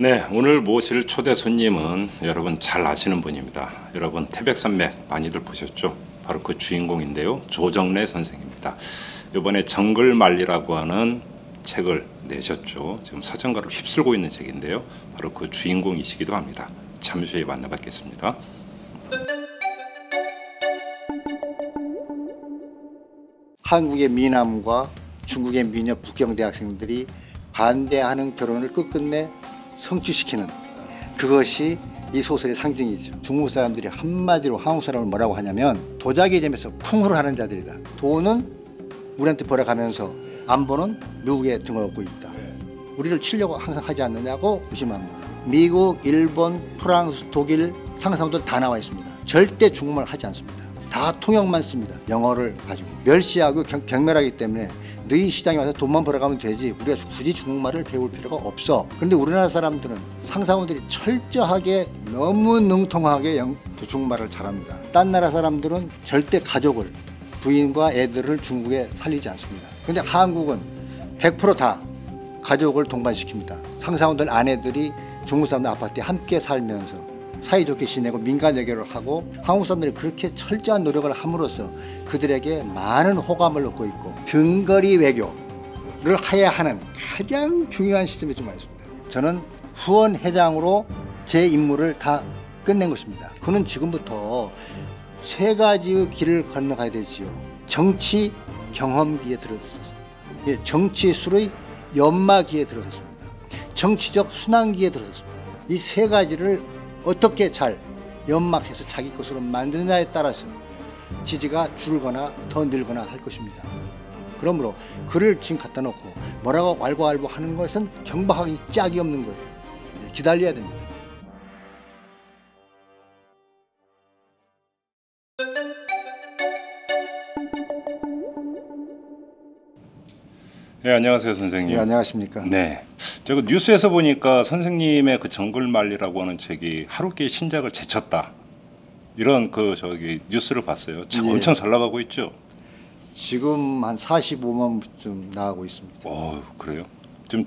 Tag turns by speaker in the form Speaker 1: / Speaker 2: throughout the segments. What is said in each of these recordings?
Speaker 1: 네, 오늘 모실 초대 손님은 여러분 잘 아시는 분입니다. 여러분 태백산맥 많이들 보셨죠? 바로 그 주인공인데요. 조정래 선생입니다. 이번에 정글만리라고 하는 책을 내셨죠. 지금 사정가를 휩쓸고 있는 책인데요. 바로 그 주인공이시기도 합니다. 잠시 후에 만나뵙겠습니다.
Speaker 2: 한국의 미남과 중국의 미녀 북경 대학생들이 반대하는 결혼을 끝끝내 성취시키는 그것이 이 소설의 상징이죠. 중국 사람들이 한마디로 한국 사람을 뭐라고 하냐면 도자기 점에서 쿵후를 하는 자들이다. 돈은 우리한테 벌어가면서 안보는 누구의 등을 업고 있다. 우리를 치려고 항상 하지 않느냐고 의심합니다. 미국, 일본, 프랑스, 독일 상사들 다 나와 있습니다. 절대 중국말 하지 않습니다. 다 통역만 씁니다. 영어를 가지고 멸시하고 경멸하기 때문에 너희 시장에 와서 돈만 벌어가면 되지 우리가 굳이 중국말을 배울 필요가 없어. 그런데 우리나라 사람들은 상사원들이 철저하게 너무 능통하게 중국말을 잘합니다. 딴 나라 사람들은 절대 가족을 부인과 애들을 중국에 살리지 않습니다. 그런데 한국은 100% 다 가족을 동반시킵니다. 상사원들 아내들이 중국 사람들 아파트에 함께 살면서 사이좋게 지내고 민간 외교를 하고 한국 사람들이 그렇게 철저한 노력을 함으로써 그들에게 많은 호감을 얻고 있고 근거리 외교를 해야 하는 가장 중요한 시점에 좀 와 있습니다. 저는 후원 회장으로 제 임무를 다 끝낸 것입니다. 그는 지금부터 세 가지의 길을 건너가야 되지요. 정치 경험기에 들어섰습니다. 예, 정치술의 연마기에 들어섰습니다. 정치적 순환기에 들어섰습니다. 이 세 가지를 어떻게 잘 연막해서 자기 것으로 만드느냐에 따라서 지지가 줄거나 더 늘거나 할 것입니다. 그러므로 글을 지금 갖다 놓고 뭐라고 왈가왈부 하는 것은 경박하기 짝이 없는 거예요. 기다려야 됩니다.
Speaker 1: 네, 안녕하세요 선생님.
Speaker 2: 네, 안녕하십니까.
Speaker 1: 네, 제가 뉴스에서 보니까 선생님의 그 정글만리라고 하는 책이 하루키의 신작을 제쳤다 이런 뉴스를 봤어요. 참
Speaker 2: 예.
Speaker 1: 엄청 잘 나가고 있죠.
Speaker 2: 지금 한 45만 부쯤 나가고 있습니다.
Speaker 1: 그래요? 지금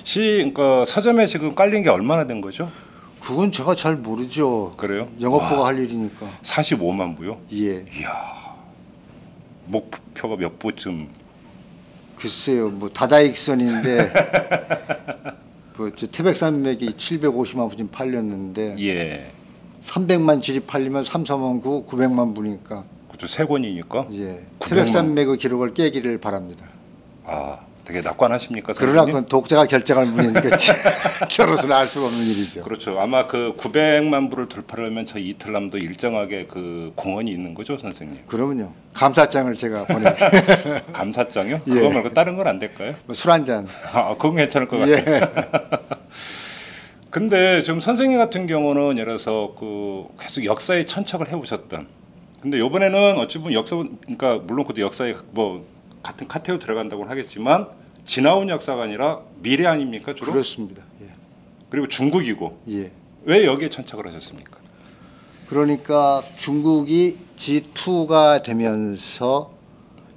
Speaker 1: 그러니까 서점에 지금 깔린 게 얼마나 된 거죠?
Speaker 2: 그건 제가 잘 모르죠.
Speaker 1: 그래요?
Speaker 2: 영업부가 할 일이니까.
Speaker 1: 45만 부요?
Speaker 2: 예.
Speaker 1: 이야, 목표가 몇 부쯤?
Speaker 2: 글쎄요, 뭐 다다익선인데 태백산맥이 750만 부쯤 팔렸는데
Speaker 1: 예.
Speaker 2: 300만 질이 팔리면 3, 4만 9, 900만 부니까.
Speaker 1: 그렇죠. 세 권이니까.
Speaker 2: 예. 태백산맥의 기록을 깨기를 바랍니다.
Speaker 1: 되게 낙관하십니까?
Speaker 2: 그러나 그건 독자가 결정할 문제니까 저로서는 알 수가 없는 일이죠.
Speaker 1: 그렇죠. 아마 그 900만 부를 돌파하려면 저 이틀남도 일정하게 그 공헌이 있는 거죠, 선생님?
Speaker 2: 그러면요. 감사장을 제가 보낼게요.
Speaker 1: 감사장이요?
Speaker 2: 예.
Speaker 1: 그거 말고 다른 건 안 될까요?
Speaker 2: 술 한 잔.
Speaker 1: 그건 괜찮을 것 같습니다.
Speaker 2: 예.
Speaker 1: 근데 지금 선생님 같은 경우는 예를 들어서 계속 역사에 천착을 해오셨던. 근데 이번에는 어찌 보면 그러니까 물론 그것도 역사에 같은 카테고리 들어간다고는 하겠지만 지나온 역사가 아니라 미래 아닙니까 주로?
Speaker 2: 그렇습니다. 예.
Speaker 1: 그리고 중국이고.
Speaker 2: 예.
Speaker 1: 왜 여기에 천착을 하셨습니까?
Speaker 2: 그러니까 중국이 G2가 되면서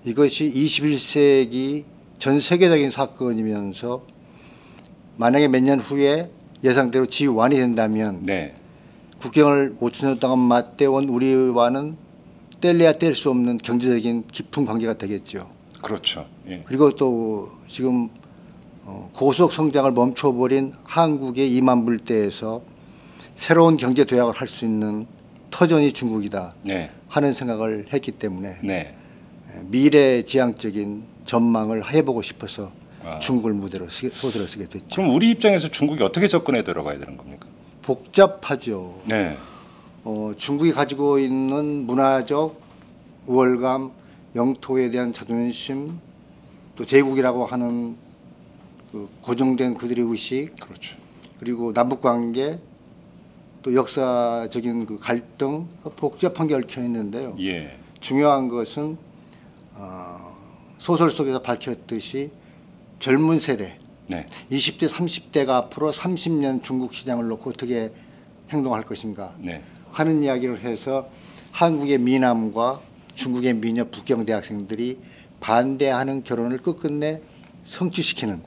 Speaker 2: 이것이 21세기 전 세계적인 사건이면서 만약에 몇 년 후에 예상대로 G1이 된다면
Speaker 1: 네.
Speaker 2: 국경을 5천년 동안 맞대온 우리와는 뗄래야 뗄 수 없는 경제적인 깊은 관계가 되겠죠.
Speaker 1: 그렇죠. 예.
Speaker 2: 그리고 또 지금 고속 성장을 멈춰버린 한국의 2만 불대에서 새로운 경제 도약을 할 수 있는 터전이 중국이다
Speaker 1: 네.
Speaker 2: 하는 생각을 했기 때문에
Speaker 1: 네.
Speaker 2: 미래지향적인 전망을 해보고 싶어서 중국을 무대로 소설을 쓰게 됐죠.
Speaker 1: 그럼 우리 입장에서 중국이 어떻게 접근해 들어가야 되는 겁니까?
Speaker 2: 복잡하죠.
Speaker 1: 네.
Speaker 2: 중국이 가지고 있는 문화적 우월감, 영토에 대한 자존심, 또 제국이라고 하는 그 고정된 그들의 의식,
Speaker 1: 그렇죠.
Speaker 2: 그리고 남북 관계, 또 역사적인 그 갈등, 복잡한 게 얽혀 있는데요.
Speaker 1: 예.
Speaker 2: 중요한 것은 소설 속에서 밝혔듯이 젊은 세대,
Speaker 1: 네.
Speaker 2: 20대, 30대가 앞으로 30년 중국 시장을 놓고 어떻게 행동할 것인가.
Speaker 1: 네.
Speaker 2: 하는 이야기를 해서 한국의 미남과 중국의 미녀 북경 대학생들이 반대하는 결혼을 끝끝내 성취시키는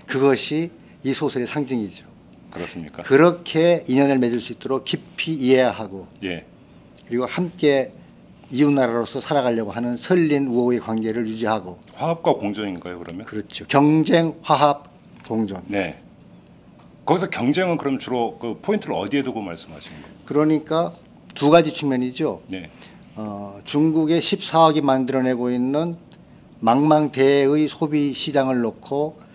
Speaker 2: 그것이 이 소설의 상징이죠.
Speaker 1: 그렇습니까?
Speaker 2: 그렇게 인연을 맺을 수 있도록 깊이 이해하고
Speaker 1: 예.
Speaker 2: 그리고 함께 이웃나라로서 살아가려고 하는 설린 우호의 관계를 유지하고
Speaker 1: 화합과 공존인가요, 그러면?
Speaker 2: 그렇죠. 경쟁, 화합, 공존.
Speaker 1: 네. 거기서 경쟁은 그럼 주로 그 포인트를 어디에 두고 말씀하시는 거예요?
Speaker 2: 그러니까 두 가지 측면이죠.
Speaker 1: 네.
Speaker 2: 중국의 14억이 만들어내고 있는 망망대해의 소비 시장을 놓고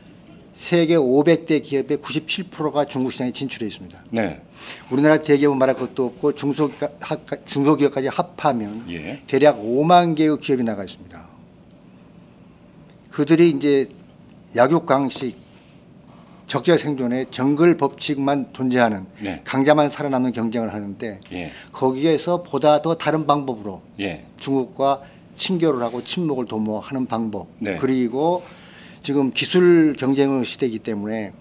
Speaker 2: 세계 500대 기업의 97%가 중국 시장에 진출해 있습니다.
Speaker 1: 네.
Speaker 2: 우리나라 대기업은 말할 것도 없고 중소기업까지 합하면
Speaker 1: 예.
Speaker 2: 대략 5만 개의 기업이 나가 있습니다. 그들이 이제 약육강식 적자 생존의 정글 법칙만 존재하는
Speaker 1: 네.
Speaker 2: 강자만 살아남는 경쟁을 하는데
Speaker 1: 예.
Speaker 2: 거기에서 보다 더 다른 방법으로
Speaker 1: 예.
Speaker 2: 중국과 친교를 하고 친목을 도모하는 방법
Speaker 1: 네.
Speaker 2: 그리고 지금 기술 경쟁의 시대이기 때문에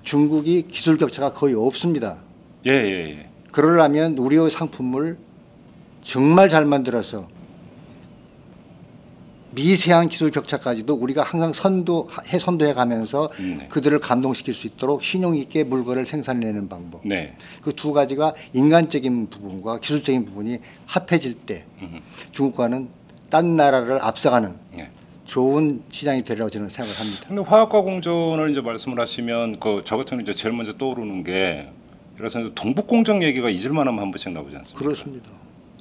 Speaker 2: 중국이 기술 격차가 거의 없습니다.
Speaker 1: 예, 예, 예.
Speaker 2: 그러려면 우리의 상품을 정말 잘 만들어서 미세한 기술 격차까지도 우리가 항상 선도해 가면서
Speaker 1: 네.
Speaker 2: 그들을 감동시킬 수 있도록 신용 있게 물건을 생산해내는 방법.
Speaker 1: 네.
Speaker 2: 그 두 가지가 인간적인 부분과 기술적인 부분이 합해질 때 중국과는 딴 나라를 앞서가는
Speaker 1: 네.
Speaker 2: 좋은 시장이 되리라고 저는 생각을 합니다.
Speaker 1: 근데 화학과 공존을 이제 말씀을 하시면 그 저 같은 경우는 이제 제일 먼저 떠오르는 게 그래서 동북 공정 얘기가 잊을만하면 한 번씩 나오지 않습니까?
Speaker 2: 그렇습니다.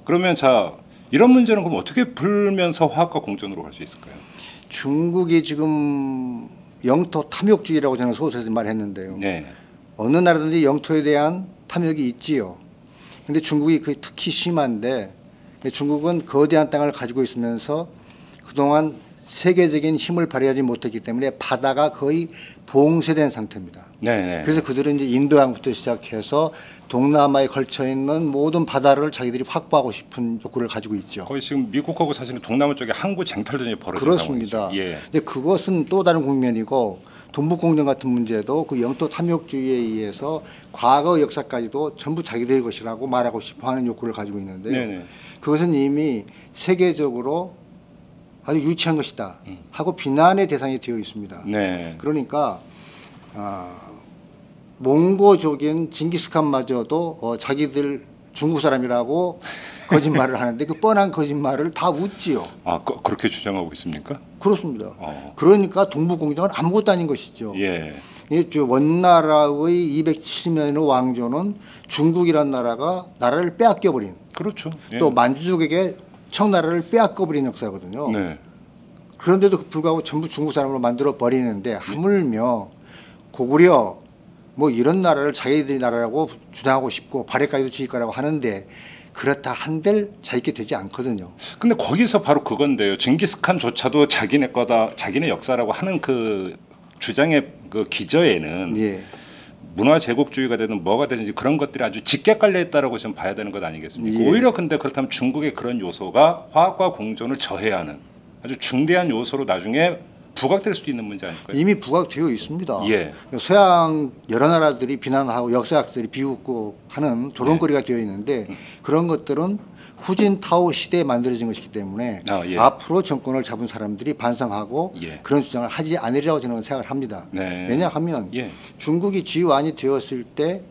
Speaker 1: 그러면 자 이런 문제는 그럼 어떻게 풀면서 화학과 공존으로 갈 수 있을까요?
Speaker 2: 중국이 지금 영토 탐욕주의라고 저는 소설에서 말했는데요.
Speaker 1: 네.
Speaker 2: 어느 나라든지 영토에 대한 탐욕이 있지요. 그런데 중국이 그게 특히 심한데 중국은 거대한 땅을 가지고 있으면서 그동안 세계적인 힘을 발휘하지 못했기 때문에 바다가 거의 봉쇄된 상태입니다.
Speaker 1: 네.
Speaker 2: 그래서 그들은 이제 인도양부터 시작해서 동남아에 걸쳐 있는 모든 바다를 자기들이 확보하고 싶은 욕구를 가지고 있죠.
Speaker 1: 거의 지금 미국하고 사실은 동남아 쪽에 항구 쟁탈전이 벌어진
Speaker 2: 그렇습니다.
Speaker 1: 상황이죠. 예.
Speaker 2: 근데 그것은 또 다른 국면이고 동북공정 같은 문제도 그 영토 탐욕주의에 의해서 과거 역사까지도 전부 자기들의 것이라고 말하고 싶어하는 욕구를 가지고 있는데요.
Speaker 1: 네네.
Speaker 2: 그것은 이미 세계적으로 아주 유치한 것이다 하고 비난의 대상이 되어 있습니다.
Speaker 1: 네.
Speaker 2: 그러니까 몽고족인 징기스칸마저도 자기들 중국 사람이라고 거짓말을 하는데 그 뻔한 거짓말을 다 웃지요.
Speaker 1: 아 그렇게 주장하고 있습니까?
Speaker 2: 그렇습니다. 그러니까 동북공정은 아무것도 아닌 것이죠.
Speaker 1: 예.
Speaker 2: 원나라의 270년의 왕조는 중국이란 나라를 빼앗겨버린
Speaker 1: 그렇죠. 예.
Speaker 2: 또 만주족에게 청나라를 빼앗겨버린 역사거든요.
Speaker 1: 네.
Speaker 2: 그런데도 불구하고 전부 중국 사람으로 만들어 버리는데 하물며 고구려 뭐 이런 나라를 자기들이 나라라고 주장하고 싶고 발해까지도 지을 거라고 하는데 그렇다 한들 자기게 되지 않거든요.
Speaker 1: 근데 거기서 바로 그건데요. 징기스칸조차도 자기네 거다, 자기네 역사라고 하는 그 주장의 그 기저에는
Speaker 2: 예.
Speaker 1: 문화 제국주의가 되든 뭐가 되든지 그런 것들이 아주 짙게 깔려 있다라고 좀 봐야 되는 것 아니겠습니까?
Speaker 2: 예.
Speaker 1: 오히려 근데 그렇다면 중국의 그런 요소가 화학과 공존을 저해하는 아주 중대한 요소로 나중에 부각될 수도 있는 문제 아닐까요?
Speaker 2: 이미 부각되어 있습니다.
Speaker 1: 예.
Speaker 2: 서양 여러 나라들이 비난하고 역사학들이 비웃고 하는 조롱거리가 되어 있는데 그런 것들은 후진타오 시대에 만들어진 것이기 때문에
Speaker 1: 예.
Speaker 2: 앞으로 정권을 잡은 사람들이 반성하고
Speaker 1: 예.
Speaker 2: 그런 주장을 하지 않으리라고 저는 생각을 합니다.
Speaker 1: 네.
Speaker 2: 왜냐하면
Speaker 1: 예.
Speaker 2: 중국이 지완이 되었을 때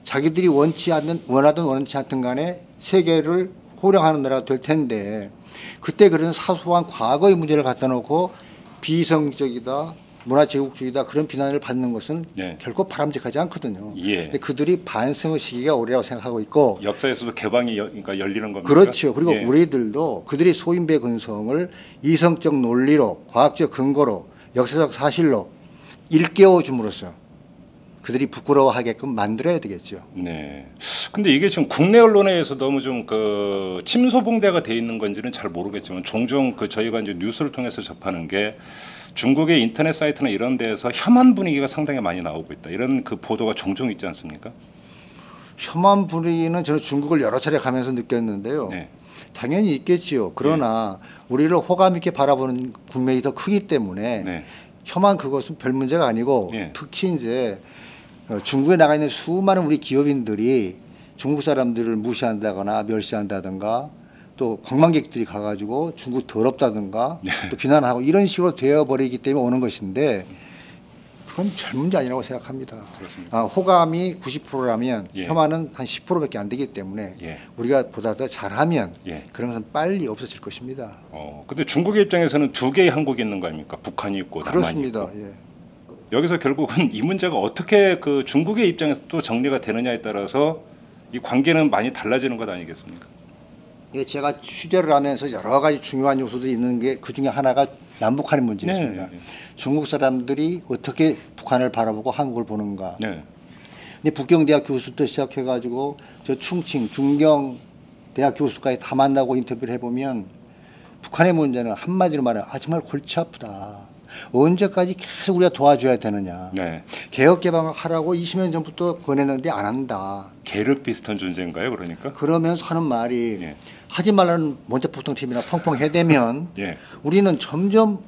Speaker 2: 자기들이 원하든 원치 않든 간에 세계를 호령하는 나라가 될 텐데 그때 그런 사소한 과거의 문제를 갖다 놓고 비이성적이다, 문화 제국주의다 그런 비난을 받는 것은
Speaker 1: 네.
Speaker 2: 결코 바람직하지 않거든요.
Speaker 1: 예.
Speaker 2: 근데 그들이 반성의 시기가 오래라고 생각하고 있고
Speaker 1: 역사에서도 개방이 그러니까 열리는 겁니까?
Speaker 2: 그렇죠. 그리고
Speaker 1: 예.
Speaker 2: 우리들도 그들이 소인배 근성을 이성적 논리로 과학적 근거로 역사적 사실로 일깨워 줌으로써 그들이 부끄러워하게끔 만들어야 되겠죠.
Speaker 1: 네. 근데 이게 지금 국내 언론에 의해서 너무 좀 그 침소봉대가 돼 있는 건지는 잘 모르겠지만 종종 그 저희가 이제 뉴스를 통해서 접하는 게 중국의 인터넷 사이트나 이런 데에서 혐한 분위기가 상당히 많이 나오고 있다. 이런 그 보도가 종종 있지 않습니까?
Speaker 2: 혐한 분위기는 저는 중국을 여러 차례 가면서 느꼈는데요.
Speaker 1: 네.
Speaker 2: 당연히 있겠지요. 그러나 우리를 호감 있게 바라보는 국면이 더 크기 때문에
Speaker 1: 네.
Speaker 2: 혐한 그것은 별 문제가 아니고
Speaker 1: 예.
Speaker 2: 특히 이제 중국에 나가 있는 수많은 우리 기업인들이 중국 사람들을 무시한다거나 멸시한다든가 또 관광객들이 가가지고 중국 더럽다든가 또 비난하고 이런 식으로 되어버리기 때문에 오는 것인데 그건 별 문제 아니라고 생각합니다.
Speaker 1: 그렇습니다.
Speaker 2: 호감이 90%라면
Speaker 1: 예.
Speaker 2: 혐오는 한 10%밖에 안 되기 때문에
Speaker 1: 예.
Speaker 2: 우리가 보다 더 잘하면
Speaker 1: 예.
Speaker 2: 그런 것은 빨리 없어질 것입니다.
Speaker 1: 근데 중국의 입장에서는 두 개의 한국이 있는 거 아닙니까? 북한이 있고 남한이
Speaker 2: 그렇습니다.
Speaker 1: 있고.
Speaker 2: 예.
Speaker 1: 여기서 결국은 이 문제가 어떻게 그 중국의 입장에서 또 정리가 되느냐에 따라서 이 관계는 많이 달라지는 것 아니겠습니까?
Speaker 2: 예, 제가 취재를 하면서 여러 가지 중요한 요소들이 있는 게 그 중에 하나가 남북한의 문제였습니다.
Speaker 1: 네.
Speaker 2: 중국 사람들이 어떻게 북한을 바라보고 한국을 보는가.
Speaker 1: 네.
Speaker 2: 근데 북경대학 교수부터 시작해가지고 저 충칭, 중경 대학 교수까지 다 만나고 인터뷰를 해보면 북한의 문제는 한마디로 말하면 정말 골치 아프다. 언제까지 계속 우리가 도와줘야 되느냐.
Speaker 1: 네.
Speaker 2: 개혁 개방을 하라고 20년 전부터 권했는데 안 한다.
Speaker 1: 계륵 비슷한 존재인가요? 그러니까?
Speaker 2: 그러면서 하는 말이
Speaker 1: 예.
Speaker 2: 하지 말라는 원자폭탄팀이나 펑펑 해대면
Speaker 1: 예.
Speaker 2: 우리는 점점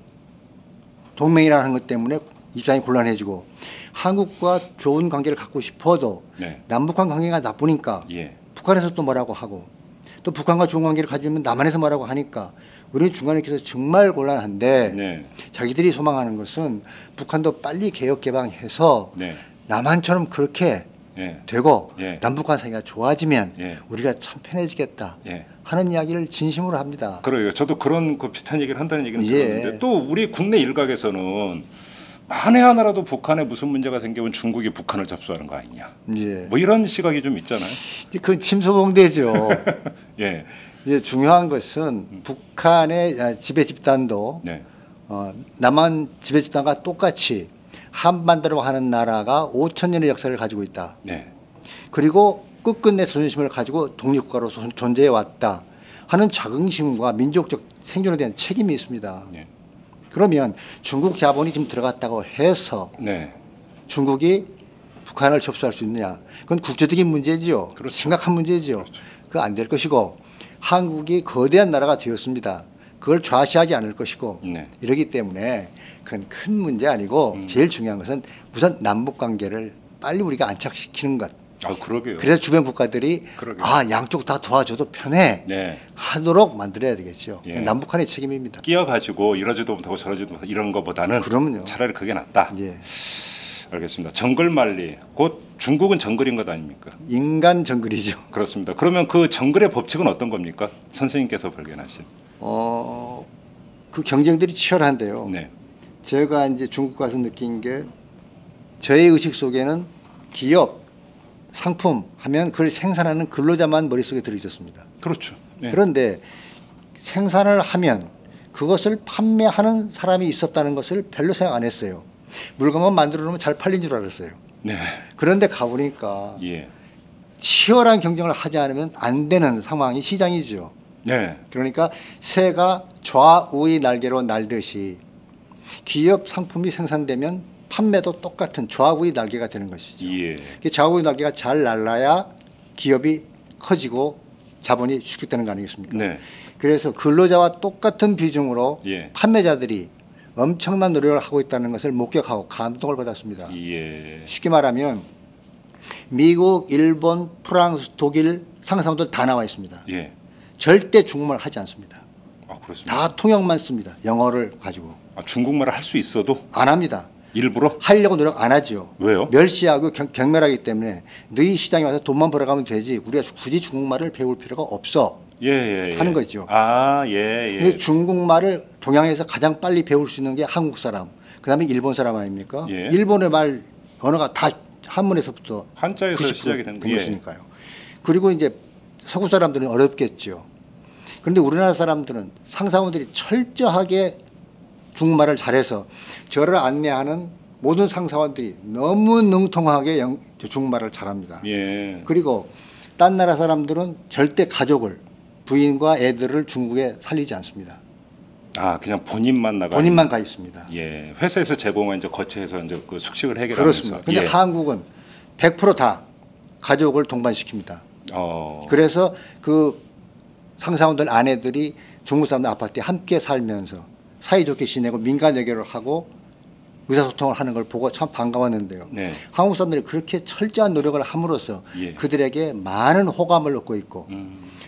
Speaker 2: 동맹이라는 것 때문에 입장이 곤란해지고 한국과 좋은 관계를 갖고 싶어도
Speaker 1: 네.
Speaker 2: 남북한 관계가 나쁘니까
Speaker 1: 예.
Speaker 2: 북한에서 또 뭐라고 하고 또 북한과 좋은 관계를 가지면 남한에서 뭐라고 하니까 우리는 중간에 있어서 정말 곤란한데
Speaker 1: 네.
Speaker 2: 자기들이 소망하는 것은 북한도 빨리 개혁 개방해서
Speaker 1: 네.
Speaker 2: 남한처럼 그렇게
Speaker 1: 예.
Speaker 2: 되고
Speaker 1: 예.
Speaker 2: 남북한 사이가 좋아지면
Speaker 1: 예.
Speaker 2: 우리가 참 편해지겠다
Speaker 1: 예.
Speaker 2: 하는 이야기를 진심으로 합니다.
Speaker 1: 그래요. 저도 그런 그 비슷한 얘기를 한다는 얘기는
Speaker 2: 예.
Speaker 1: 들었는데 또 우리 국내 일각에서는 만에 하나라도 북한에 무슨 문제가 생기면 중국이 북한을 접수하는 거 아니냐.
Speaker 2: 예.
Speaker 1: 뭐 이런 시각이 좀 있잖아요.
Speaker 2: 그건 침소봉대죠.
Speaker 1: 예.
Speaker 2: 이제 중요한 것은 북한의 지배 집단도
Speaker 1: 네.
Speaker 2: 남한 지배 집단과 똑같이 한반도로 하는 나라가 5,000년의 역사를 가지고 있다.
Speaker 1: 네.
Speaker 2: 그리고 끝끝내 자존심을 가지고 독립국가로서 존재해 왔다 하는 자긍심과 민족적 생존에 대한 책임이 있습니다.
Speaker 1: 네.
Speaker 2: 그러면 중국 자본이 지금 들어갔다고 해서
Speaker 1: 네.
Speaker 2: 중국이 북한을 접수할 수 있느냐? 그건 국제적인 문제지요.
Speaker 1: 그렇죠.
Speaker 2: 심각한 문제지요. 그거 안 될 것이고 한국이 거대한 나라가 되었습니다. 그걸 좌시하지 않을 것이고
Speaker 1: 네.
Speaker 2: 이러기 때문에 그건 큰 문제 아니고 제일 중요한 것은 우선 남북 관계를 빨리 우리가 안착시키는 것.
Speaker 1: 그러게요.
Speaker 2: 그래서 주변 국가들이
Speaker 1: 그러게요.
Speaker 2: 양쪽 다 도와줘도 편해
Speaker 1: 네.
Speaker 2: 하도록 만들어야 되겠죠.
Speaker 1: 예.
Speaker 2: 남북한의 책임입니다.
Speaker 1: 끼어가지고 이러지도 못하고 저러지도 못하고 이런 거보다는
Speaker 2: 그럼요.
Speaker 1: 차라리 그게 낫다.
Speaker 2: 예.
Speaker 1: 알겠습니다. 정글만리 곧 중국은 정글인 것 아닙니까?
Speaker 2: 인간 정글이죠.
Speaker 1: 그렇습니다. 그러면 그 정글의 법칙은 어떤 겁니까? 선생님께서 발견하신.
Speaker 2: 그 경쟁들이 치열한데요.
Speaker 1: 네.
Speaker 2: 제가 이제 중국 가서 느낀 게 저의 의식 속에는 기업, 상품 하면 그걸 생산하는 근로자만 머릿속에 들어있었습니다.
Speaker 1: 그렇죠. 네.
Speaker 2: 그런데 생산을 하면 그것을 판매하는 사람이 있었다는 것을 별로 생각 안 했어요. 물건만 만들어 놓으면 잘 팔린 줄 알았어요.
Speaker 1: 네.
Speaker 2: 그런데 가보니까
Speaker 1: 예.
Speaker 2: 치열한 경쟁을 하지 않으면 안 되는 상황이 시장이죠.
Speaker 1: 네.
Speaker 2: 그러니까 새가 좌우의 날개로 날듯이 기업 상품이 생산되면 판매도 똑같은 좌우의 날개가 되는 것이죠.
Speaker 1: 예.
Speaker 2: 좌우의 날개가 잘 날라야 기업이 커지고 자본이 축적되는 거 아니겠습니까?
Speaker 1: 네.
Speaker 2: 그래서 근로자와 똑같은 비중으로
Speaker 1: 예.
Speaker 2: 판매자들이 엄청난 노력을 하고 있다는 것을 목격하고 감동을 받았습니다.
Speaker 1: 예.
Speaker 2: 쉽게 말하면 미국, 일본, 프랑스, 독일 상사들 다 나와 있습니다.
Speaker 1: 예.
Speaker 2: 절대 중국말 하지 않습니다.
Speaker 1: 그렇습니다.
Speaker 2: 다 통역만 씁니다. 영어를 가지고.
Speaker 1: 중국말을 할 수 있어도
Speaker 2: 안 합니다.
Speaker 1: 일부러?
Speaker 2: 하려고 노력 안 하죠.
Speaker 1: 왜요?
Speaker 2: 멸시하고 경멸하기 때문에 너희 시장에 와서 돈만 벌어가면 되지 우리가 굳이 중국말을 배울 필요가 없어
Speaker 1: 예.
Speaker 2: 하는 거죠.
Speaker 1: 예.
Speaker 2: 근데 중국말을 동양에서 가장 빨리 배울 수 있는 게 한국 사람, 그다음에 일본 사람 아닙니까?
Speaker 1: 예.
Speaker 2: 일본의 말 언어가 다 한문에서부터
Speaker 1: 한자에서
Speaker 2: 90%
Speaker 1: 시작이 된
Speaker 2: 된 것이니까요. 그리고 이제 서구 사람들은 어렵겠죠. 그런데 우리나라 사람들은 상사원들이 철저하게 중국말을 잘해서 저를 안내하는 모든 상사원들이 너무 능통하게 중국말을 잘합니다.
Speaker 1: 예.
Speaker 2: 그리고 딴 나라 사람들은 절대 가족을 부인과 애들을 중국에 살리지 않습니다.
Speaker 1: 그냥 본인만 나가.
Speaker 2: 본인만 가 있습니다.
Speaker 1: 예. 회사에서 제공한 이제 거치해서 이제 그 숙식을 해결하면서.
Speaker 2: 그렇습니다. 근데 한국은 100% 가족을 동반시킵니다. 그래서 그 상사원들 아내들이 중국 사람들 아파트에 함께 살면서 사이좋게 지내고 민간 외교를 하고 의사소통을 하는 걸 보고 참 반가웠는데요.
Speaker 1: 네.
Speaker 2: 한국 사람들이 그렇게 철저한 노력을 함으로써
Speaker 1: 예.
Speaker 2: 그들에게 많은 호감을 얻고 있고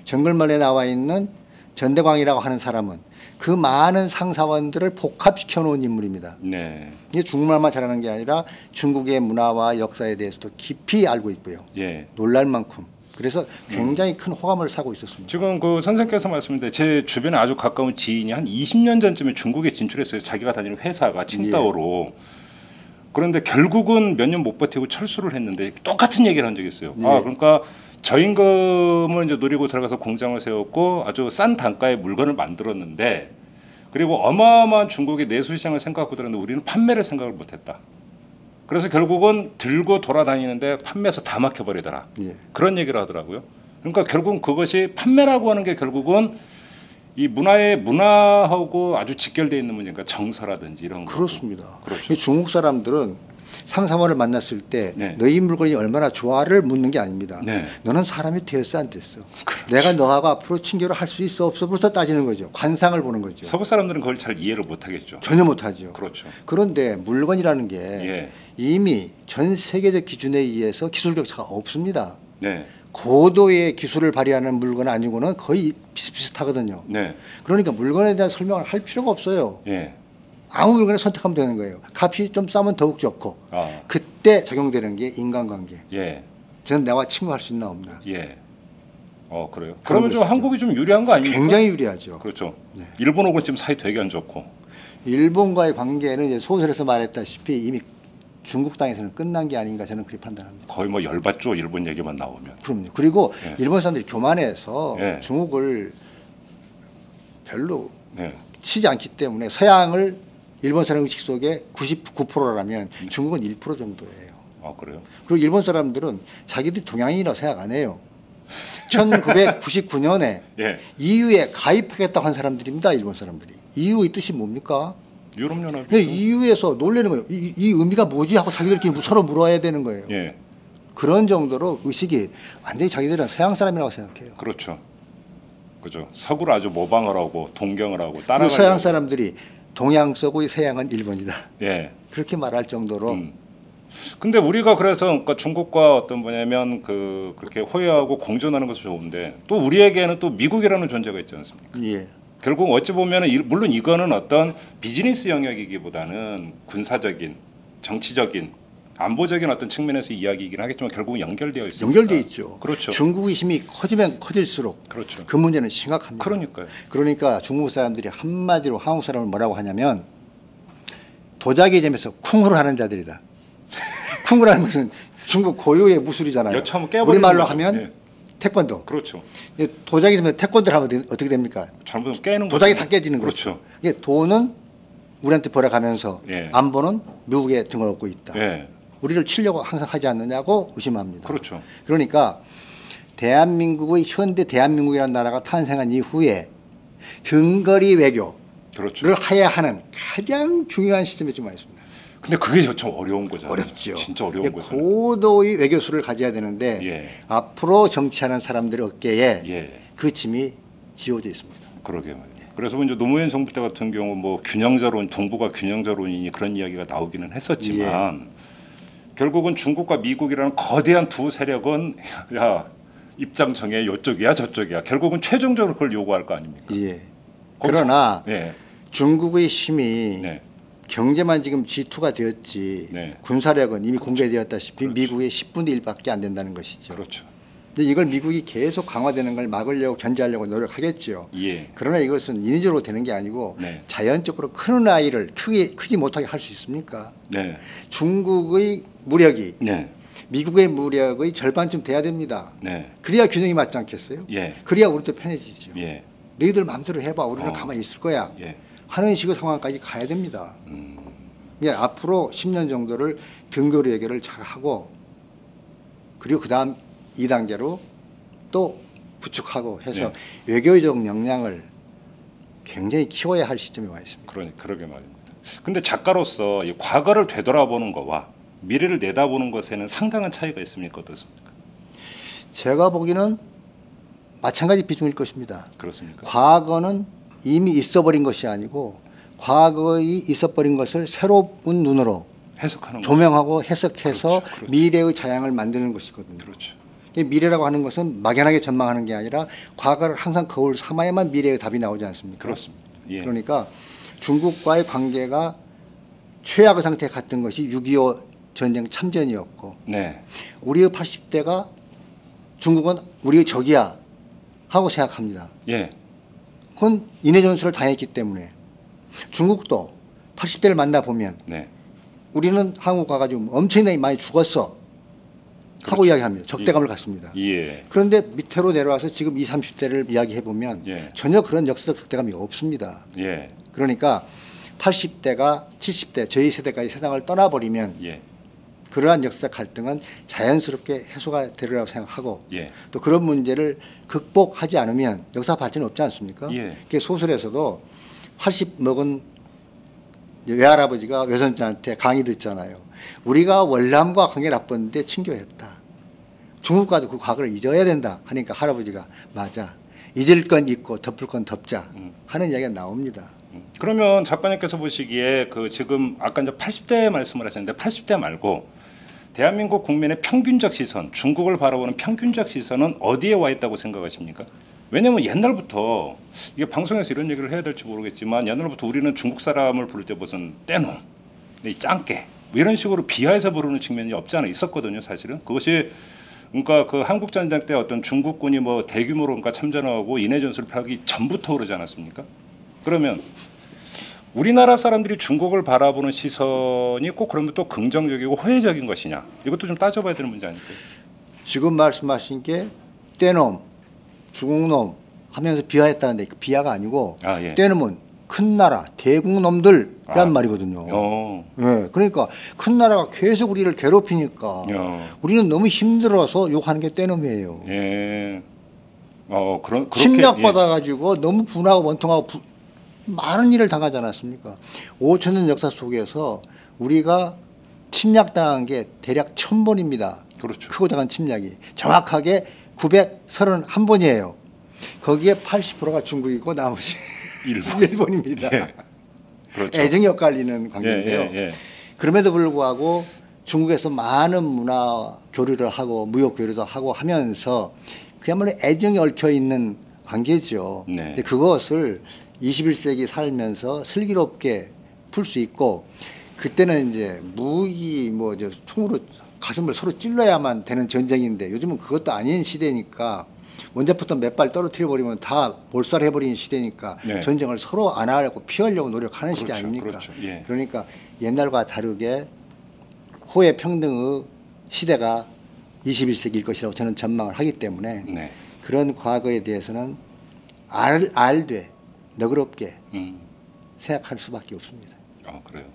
Speaker 2: 정글말에 나와 있는 전대광이라고 하는 사람은 그 많은 상사원들을 복합시켜 놓은 인물입니다.
Speaker 1: 네.
Speaker 2: 이게 중국말만 잘하는 게 아니라 중국의 문화와 역사에 대해서도 깊이 알고 있고요.
Speaker 1: 예.
Speaker 2: 놀랄 만큼. 그래서 굉장히 큰 호감을 사고 있었습니다.
Speaker 1: 지금 그 선생께서 말씀드린 제 주변에 아주 가까운 지인이 한 20년 전쯤에 중국에 진출했어요. 자기가 다니는 회사가 칭다오로. 그런데 결국은 몇 년 못 버티고 철수를 했는데 똑같은 얘기를 한 적이 있어요.
Speaker 2: 예.
Speaker 1: 아, 그러니까 저임금을 이제 노리고 들어가서 공장을 세웠고 아주 싼 단가의 물건을 만들었는데 그리고 어마어마한 중국의 내수 시장을 생각하고 들었는데 우리는 판매를 생각을 못했다. 그래서 결국은 들고 돌아다니는데 판매에서 다 막혀버리더라.
Speaker 2: 예.
Speaker 1: 그런 얘기를 하더라고요. 그러니까 결국은 그것이 판매라고 하는 게 결국은 이 문화하고 아주 직결되어 있는 문제니까 정서라든지 이런 거.
Speaker 2: 그렇습니다.
Speaker 1: 그렇죠.
Speaker 2: 이 중국 사람들은 상사원을 만났을 때
Speaker 1: 네.
Speaker 2: 너희 물건이 얼마나 좋아를 묻는 게 아닙니다.
Speaker 1: 네.
Speaker 2: 너는 사람이 됐어 안 됐어?
Speaker 1: 그렇죠.
Speaker 2: 내가 너하고 앞으로 친교를 할 수 있어 없어부터 따지는 거죠. 관상을 보는 거죠.
Speaker 1: 서구 사람들은 그걸 잘 이해를 못하겠죠.
Speaker 2: 전혀 못하죠.
Speaker 1: 그렇죠.
Speaker 2: 그런데 물건이라는 게
Speaker 1: 예.
Speaker 2: 이미 전 세계적 기준에 의해서 기술 격차가 없습니다.
Speaker 1: 네.
Speaker 2: 고도의 기술을 발휘하는 물건 아니고는 거의 비슷비슷하거든요.
Speaker 1: 네.
Speaker 2: 그러니까 물건에 대한 설명을 할 필요가 없어요.
Speaker 1: 예.
Speaker 2: 아무 물건을 선택하면 되는 거예요. 값이 좀 싸면 더욱 좋고
Speaker 1: 아.
Speaker 2: 그때 적용되는 게 인간관계.
Speaker 1: 예.
Speaker 2: 저는 내가 친구할 수 있나 없나.
Speaker 1: 예. 그래요.
Speaker 2: 그런
Speaker 1: 그러면 좀
Speaker 2: 것이죠.
Speaker 1: 한국이 좀 유리한 거 아닙니까?
Speaker 2: 굉장히 유리하죠.
Speaker 1: 그렇죠.
Speaker 2: 네.
Speaker 1: 일본하고 지금 사이 되게 안 좋고.
Speaker 2: 일본과의 관계는 이제 소설에서 말했다시피 이미 중국 땅에서는 끝난 게 아닌가 저는 그렇게 판단합니다.
Speaker 1: 거의 뭐 열받죠. 일본 얘기만 나오면.
Speaker 2: 그럼요. 그리고
Speaker 1: 예.
Speaker 2: 일본 사람들이 교만해서
Speaker 1: 예.
Speaker 2: 중국을 별로
Speaker 1: 네.
Speaker 2: 치지 않기 때문에 서양을 일본 사람 의식 속에 99%라면 중국은 1% 정도예요.
Speaker 1: 아, 그래요?
Speaker 2: 그리고 일본 사람들은 자기들이 동양인이라고 생각 안 해요. 1999년에
Speaker 1: 예.
Speaker 2: EU에 가입하겠다고 한 사람들입니다. 일본 사람들이. EU의 뜻이 뭡니까?
Speaker 1: 유럽연합.
Speaker 2: 근데 EU에서 놀라는 거예요. 이 의미가 뭐지 하고 자기들끼리 서로 물어야 되는 거예요.
Speaker 1: 예.
Speaker 2: 그런 정도로 의식이 완전히 자기들은 서양 사람이라고 생각해요.
Speaker 1: 그렇죠. 그죠. 서구를 아주 모방을 하고 동경을 하고
Speaker 2: 그리고
Speaker 1: 따라가려고.
Speaker 2: 서양 사람들이 동양 서구의 서양은 일본이다.
Speaker 1: 예.
Speaker 2: 그렇게 말할 정도로
Speaker 1: 근데 우리가 그래서 그러니까 중국과 어떤 뭐냐면 그렇게 호혜하고 공존하는 것은 좋은데 또 우리에게는 또 미국이라는 존재가 있지 않습니까?
Speaker 2: 예.
Speaker 1: 결국 어찌 보면은 물론 이거는 어떤 비즈니스 영역이기보다는 군사적인, 정치적인, 안보적인 어떤 측면에서 이야기이긴 하겠지만 결국은 연결되어 있습니다.
Speaker 2: 연결돼 있죠.
Speaker 1: 그렇죠.
Speaker 2: 중국의 힘이 커지면 커질수록
Speaker 1: 그렇죠.
Speaker 2: 그 문제는 심각합니다.
Speaker 1: 그러니까요.
Speaker 2: 그러니까 중국 사람들이 한마디로 한국 사람을 뭐라고 하냐면 도자기 점에서 쿵후를 하는 자들이다. 쿵후라는 것은 중국 고유의 무술이잖아요.
Speaker 1: 여차하면 깨버리는
Speaker 2: 우리말로
Speaker 1: 거죠.
Speaker 2: 하면
Speaker 1: 예.
Speaker 2: 태권도.
Speaker 1: 그렇죠.
Speaker 2: 도자기 점에서 태권도를 하면 어떻게 됩니까?
Speaker 1: 잘못하면 깨는
Speaker 2: 도자기
Speaker 1: 거죠.
Speaker 2: 다 깨지는
Speaker 1: 그렇죠.
Speaker 2: 거죠. 이게 돈은 우리한테 벌어가면서
Speaker 1: 예.
Speaker 2: 안보는 미국의 등을 얻고 있다.
Speaker 1: 예.
Speaker 2: 우리를 치려고 항상 하지 않느냐고 의심합니다.
Speaker 1: 그렇죠.
Speaker 2: 그러니까 대한민국의 현대 대한민국이라는 나라가 탄생한 이후에 등거리 외교를
Speaker 1: 그렇죠.
Speaker 2: 해야 하는 가장 중요한 시점에 지금 와 있습니다.
Speaker 1: 근데 그게 참 어려운 거잖아요.
Speaker 2: 어렵죠.
Speaker 1: 진짜 어려운
Speaker 2: 이게
Speaker 1: 거잖아요.
Speaker 2: 고도의 외교수를 가져야 되는데
Speaker 1: 예.
Speaker 2: 앞으로 정치하는 사람들의 어깨에
Speaker 1: 예.
Speaker 2: 그 짐이 지어져 있습니다.
Speaker 1: 그러게 말이에요. 그래서 이제 노무현 정부 때 같은 경우 뭐 균형자론, 동북아 균형자론이니 그런 이야기가 나오기는 했었지만 결국은 중국과 미국이라는 거대한 두 세력은 야 입장 정해 이쪽이야 저쪽이야. 결국은 최종적으로 그걸 요구할 거 아닙니까?
Speaker 2: 예. 그러나
Speaker 1: 예.
Speaker 2: 중국의 힘이
Speaker 1: 네.
Speaker 2: 경제만 지금 G2가 되었지
Speaker 1: 네.
Speaker 2: 군사력은 이미 공개되었다시피
Speaker 1: 그렇죠.
Speaker 2: 미국의 10분의 1밖에 안 된다는 것이죠.
Speaker 1: 그렇죠.
Speaker 2: 근데 이걸 미국이 계속 강화되는 걸 막으려고 견제하려고 노력하겠죠.
Speaker 1: 예.
Speaker 2: 그러나 이것은 인위적으로 되는 게 아니고
Speaker 1: 네.
Speaker 2: 자연적으로 크는 아이를 크지 못하게 할 수 있습니까?
Speaker 1: 네.
Speaker 2: 중국의 무력이
Speaker 1: 네.
Speaker 2: 미국의 무력의 절반쯤 돼야 됩니다.
Speaker 1: 네.
Speaker 2: 그래야 균형이 맞지 않겠어요?
Speaker 1: 예.
Speaker 2: 그래야 우리도 편해지죠.
Speaker 1: 예.
Speaker 2: 너희들 마음대로 해봐. 우리는 가만히 있을 거야.
Speaker 1: 예.
Speaker 2: 하는 식의 상황까지 가야 됩니다. 예, 앞으로 10년 정도를 등거리 외교를 잘 하고 그리고 그 다음 2단계로 또 구축하고 해서 외교적 역량을 굉장히 키워야 할 시점에 와 있습니다.
Speaker 1: 그러게 말입니다. 근데 작가로서 이 과거를 되돌아보는 거와 미래를 내다보는 것에는 상당한 차이가 있습니까? 어떻습니까?
Speaker 2: 제가 보기에는 마찬가지 비중일 것입니다.
Speaker 1: 그렇습니까?
Speaker 2: 과거는 이미 있어버린 것이 아니고 과거에 있어버린 것을 새로운 눈으로
Speaker 1: 해석하는
Speaker 2: 조명하고 해석해서
Speaker 1: 그렇죠, 그렇죠.
Speaker 2: 미래의 자양을 만드는 것이거든요.
Speaker 1: 그렇죠.
Speaker 2: 이 미래라고 하는 것은 막연하게 전망하는 게 아니라 과거를 항상 거울 삼아야만 미래의 답이 나오지 않습니까?
Speaker 1: 그렇습니다. 예.
Speaker 2: 그러니까 중국과의 관계가 최악의 상태에 갔던 것이 6.25 전쟁 참전이었고
Speaker 1: 네.
Speaker 2: 우리의 80대가 중국은 우리의 적이야 하고 생각합니다.
Speaker 1: 예.
Speaker 2: 그건 인해 전술을 당했기 때문에 중국도 80대를 만나보면
Speaker 1: 네.
Speaker 2: 우리는 한국 가가지고 엄청나게 많이 죽었어 하고
Speaker 1: 그렇죠.
Speaker 2: 이야기합니다. 적대감을 갖습니다.
Speaker 1: 예.
Speaker 2: 그런데 밑으로 내려와서 지금 20, 30대를 이야기해보면
Speaker 1: 예.
Speaker 2: 전혀 그런 역사적 적대감이 없습니다.
Speaker 1: 예.
Speaker 2: 그러니까 80대가 70대 저희 세대까지 세상을 떠나버리면
Speaker 1: 예.
Speaker 2: 그러한 역사적 갈등은 자연스럽게 해소가 되리라고 생각하고
Speaker 1: 예.
Speaker 2: 또 그런 문제를 극복하지 않으면 역사 발전이 없지 않습니까?
Speaker 1: 예.
Speaker 2: 그 소설에서도 80 먹은 외할아버지가 외손자한테 강의 듣잖아요. 우리가 월남과 관계 나빴는데 친교했다. 중국과도 그 과거를 잊어야 된다 하니까 할아버지가 맞아. 잊을 건 잊고 덮을 건 덮자 하는 이야기가 나옵니다.
Speaker 1: 그러면 작가님께서 보시기에 그 지금 아까 이제 80대 말씀을 하셨는데 80대 말고 대한민국 국민의 평균적 시선, 중국을 바라보는 평균적 시선은 어디에 와 있다고 생각하십니까? 왜냐하면 옛날부터 이게 방송에서 이런 얘기를 해야 될지 모르겠지만 옛날부터 우리는 중국 사람을 부를 때 무슨 떼놈, 짱깨 뭐 이런 식으로 비하해서 부르는 측면이 없지 않아 있었거든요. 사실은 그것이 그러니까 그 한국 전쟁 때 어떤 중국군이 뭐 대규모로 그러니까 참전하고 인해 전술을 펴기 전부터 그러지 않았습니까? 그러면 우리나라 사람들이 중국을 바라보는 시선이 꼭 그러면 또 긍정적이고 호혜적인 것이냐 이것도 좀 따져봐야 되는 문제 아닐까요?
Speaker 2: 지금 말씀하신 게 떼놈, 중국놈 하면서 비하했다는데 그 비하가 아니고
Speaker 1: 예.
Speaker 2: 떼놈은 큰 나라, 대국놈들이란 말이거든요.
Speaker 1: 어.
Speaker 2: 네, 그러니까 큰 나라가 계속 우리를 괴롭히니까 우리는 너무 힘들어서 욕하는 게 떼놈이에요.
Speaker 1: 예. 그렇게
Speaker 2: 침략받아가지고 너무 분하고 원통하고 많은 일을 당하지 않았습니까? 5천 년 역사 속에서 우리가 침략당한 게 대략 1000번입니다.
Speaker 1: 그렇죠.
Speaker 2: 크고 작은 침략이 정확하게 931번이에요. 거기에 80%가 중국이고 나머지 일본입니다.
Speaker 1: 예. 그렇죠.
Speaker 2: 애정이 엇갈리는 관계인데요.
Speaker 1: 예.
Speaker 2: 그럼에도 불구하고 중국에서 많은 문화 교류를 하고 무역 교류도 하고 하면서 그야말로 애정이 얽혀 있는 관계죠.
Speaker 1: 네.
Speaker 2: 근데 그것을 21세기 살면서 슬기롭게 풀 수 있고 그때는 이제 무기 뭐 저 총으로 가슴을 서로 찔러야만 되는 전쟁인데 요즘은 그것도 아닌 시대니까 원자부터 몇 발 떨어뜨려 버리면 다 몰살해 버리는 시대니까
Speaker 1: 네.
Speaker 2: 전쟁을 서로 안 하려고 피하려고 노력하는 시대
Speaker 1: 그렇죠,
Speaker 2: 아닙니까?
Speaker 1: 그렇죠. 예.
Speaker 2: 그러니까 옛날과 다르게 호혜 평등의 시대가 21세기일 것이라고 저는 전망을 하기 때문에
Speaker 1: 네.
Speaker 2: 그런 과거에 대해서는 알되 너그럽게 생각할 수밖에 없습니다.
Speaker 1: 그래요.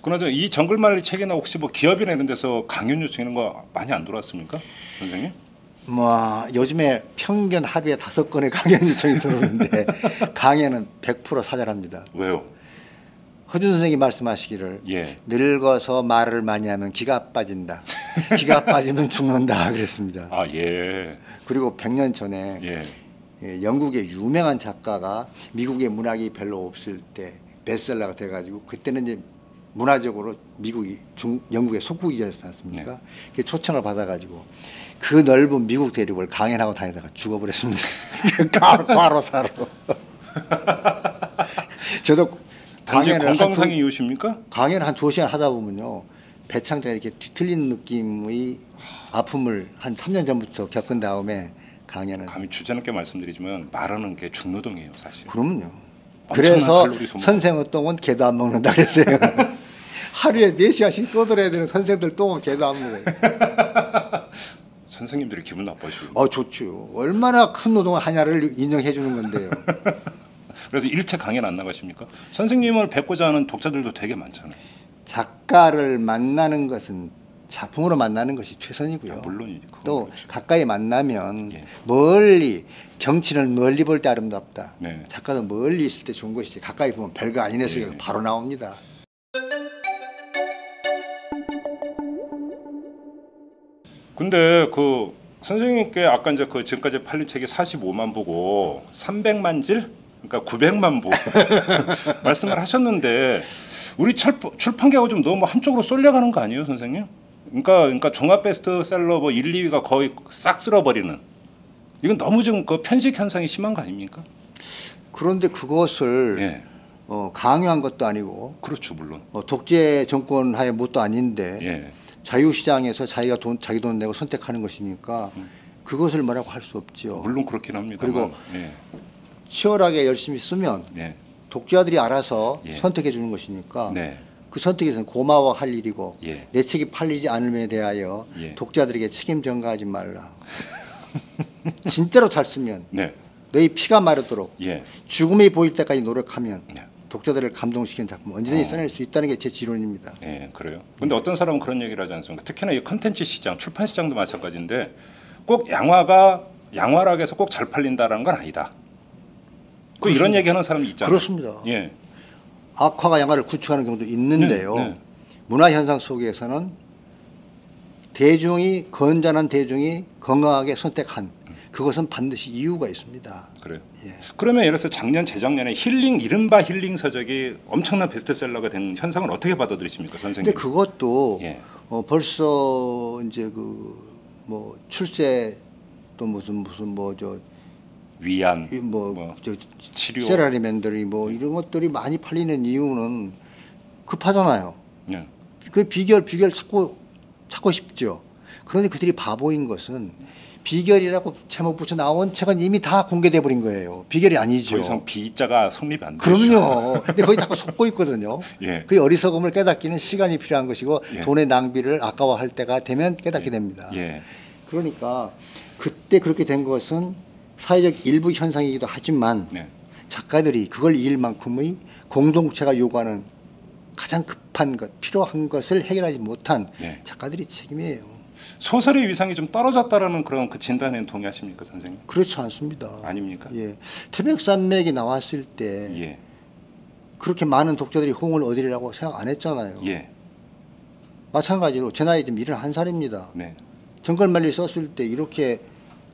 Speaker 1: 그나저나 이 정글말리 책이나 혹시 뭐 기업이나 이런 데서 강연 요청 이런 거 많이 안 들어왔습니까, 선생님?
Speaker 2: 뭐 요즘에 평균 하루에 5건의 강연 요청이 들어오는데 강연은 100% 사절합니다.
Speaker 1: 왜요?
Speaker 2: 허준 선생님이 말씀하시기를
Speaker 1: 예.
Speaker 2: 늙어서 말을 많이 하면 기가 빠진다. 기가 빠지면 죽는다 그랬습니다.
Speaker 1: 예.
Speaker 2: 그리고 100년 전에
Speaker 1: 예.
Speaker 2: 영국의 유명한 작가가 미국의 문학이 별로 없을 때 베스트셀러가 돼가지고 그때는 이제 문화적으로 미국이 영국의 속국이었지 않습니까? 그 초청을 받아가지고 그 넓은 미국 대륙을 강연하고 다니다가 죽어버렸습니다. 과로사로. 저도
Speaker 1: 단지 건강상의 이유십니까?
Speaker 2: 강연을 한 2시간 하다 보면요. 배창자가 이렇게 뒤틀리는 느낌의 아픔을 한 3년 전부터 겪은 다음에 강연을.
Speaker 1: 감히 주제넘게 말씀드리지만 말하는 게 중노동이에요, 사실.
Speaker 2: 그럼요. 그래서
Speaker 1: 칼로리 소모.
Speaker 2: 선생의 똥은 개도 안 먹는다 그랬어요. 하루에 4시간씩 떠들어야 되는 선생들 똥은 개도 안 먹어요.
Speaker 1: 선생님들이 기분 나빠지고.
Speaker 2: 좋죠. 얼마나 큰 노동을 하냐를 인정해 주는 건데요.
Speaker 1: 그래서 일체 강연 안 나가십니까? 선생님을 뵙고자 하는 독자들도 되게 많잖아요.
Speaker 2: 작가를 만나는 것은 작품으로 만나는 것이 최선이고요.
Speaker 1: 물론이죠.
Speaker 2: 또 가까이 만나면
Speaker 1: 예.
Speaker 2: 멀리 정치는 멀리 볼 때 아름답다.
Speaker 1: 네.
Speaker 2: 작가도 멀리 있을 때 좋은 것이지 가까이 보면 별거 아니네 소리가
Speaker 1: 예.
Speaker 2: 바로 나옵니다.
Speaker 1: 근데 그 선생님께 아까 이제 그 지금까지 팔린 책이 45만 부고 300만 질 그러니까 900만 부 말씀을 하셨는데 우리 출판계가 좀 너무 한쪽으로 쏠려가는 거 아니에요, 선생님? 그러니까 종합 베스트셀러 뭐 1, 2위가 거의 싹 쓸어버리는 이건 너무 좀 그 편식 현상이 심한 거 아닙니까?
Speaker 2: 그런데 그것을
Speaker 1: 예,
Speaker 2: 강요한 것도 아니고
Speaker 1: 그렇죠, 물론.
Speaker 2: 독재 정권 하에 뭣도 아닌데
Speaker 1: 예,
Speaker 2: 자유시장에서 자기 돈 내고 선택하는 것이니까 그것을 뭐라고 할 수 없죠.
Speaker 1: 물론 그렇긴 합니다.
Speaker 2: 그리고
Speaker 1: 예,
Speaker 2: 치열하게 열심히 쓰면
Speaker 1: 예,
Speaker 2: 독자들이 알아서
Speaker 1: 예.
Speaker 2: 선택해 주는 것이니까
Speaker 1: 네,
Speaker 2: 그 선택에서는 고마워할 일이고
Speaker 1: 예.
Speaker 2: 내 책이 팔리지 않음에 대하여
Speaker 1: 예.
Speaker 2: 독자들에게 책임 전가하지 말라. 진짜로 잘 쓰면
Speaker 1: 네,
Speaker 2: 너희 피가 마르도록
Speaker 1: 예,
Speaker 2: 죽음이 보일 때까지 노력하면
Speaker 1: 네.
Speaker 2: 독자들을 감동시키는 작품 언제든지 써낼 수 있다는 게 제 지론입니다.
Speaker 1: 예, 그래요. 근데 어떤 사람은 그런 얘기를 하지 않습니까? 특히나 이 컨텐츠 시장, 출판 시장도 마찬가지인데 꼭 양화라고 해서 꼭 잘 팔린다라는 건 아니다. 그 이런 얘기하는 사람이 있잖아요.
Speaker 2: 그렇습니다.
Speaker 1: 예,
Speaker 2: 악화가 양화를 구축하는 경우도 있는데요.
Speaker 1: 네, 네.
Speaker 2: 문화 현상 속에서는 대중이 건전한 대중이 건강하게 선택한 그것은 반드시 이유가 있습니다.
Speaker 1: 그래요.
Speaker 2: 예.
Speaker 1: 그러면 예를 들어서 작년 재작년에 이른바 힐링 서적이 엄청난 베스트셀러가 된 현상을 어떻게 받아들이십니까, 선생님?
Speaker 2: 근데 그것도
Speaker 1: 예.
Speaker 2: 벌써 이제 뭐 출세 또 무슨 뭐저
Speaker 1: 위안,
Speaker 2: 저
Speaker 1: 치료,
Speaker 2: 세라리맨들이 뭐 이런 것들이 많이 팔리는 이유는 급하잖아요.
Speaker 1: 예.
Speaker 2: 그 비결 찾고 싶죠. 그런데 그들이 바보인 것은 비결이라고 제목 붙여 나온 책은 이미 다 공개돼 버린 거예요. 비결이 아니죠.
Speaker 1: 더 이상 비자가 성립이 안 되죠.
Speaker 2: 그럼요. 근데 거기 자꾸 속고 있거든요.
Speaker 1: 예.
Speaker 2: 그 어리석음을 깨닫기는 시간이 필요한 것이고
Speaker 1: 예.
Speaker 2: 돈의 낭비를 아까워할 때가 되면 깨닫게 됩니다.
Speaker 1: 예.
Speaker 2: 그러니까 그때 그렇게 된 것은 사회적 일부 현상이기도 하지만
Speaker 1: 네.
Speaker 2: 작가들이 그걸 이길 만큼의 공동체가 요구하는 가장 급한 것, 필요한 것을 해결하지 못한
Speaker 1: 네.
Speaker 2: 작가들이 책임이에요.
Speaker 1: 소설의 위상이 좀 떨어졌다라는 그런 그 진단에 동의하십니까, 선생님?
Speaker 2: 그렇지 않습니다.
Speaker 1: 아닙니까?
Speaker 2: 예, 태백산맥이 나왔을 때
Speaker 1: 예.
Speaker 2: 그렇게 많은 독자들이 호응을 얻으리라고 생각 안 했잖아요.
Speaker 1: 예.
Speaker 2: 마찬가지로 제 나이 지금 71살입니다.
Speaker 1: 네.
Speaker 2: 정글말리 썼을 때 이렇게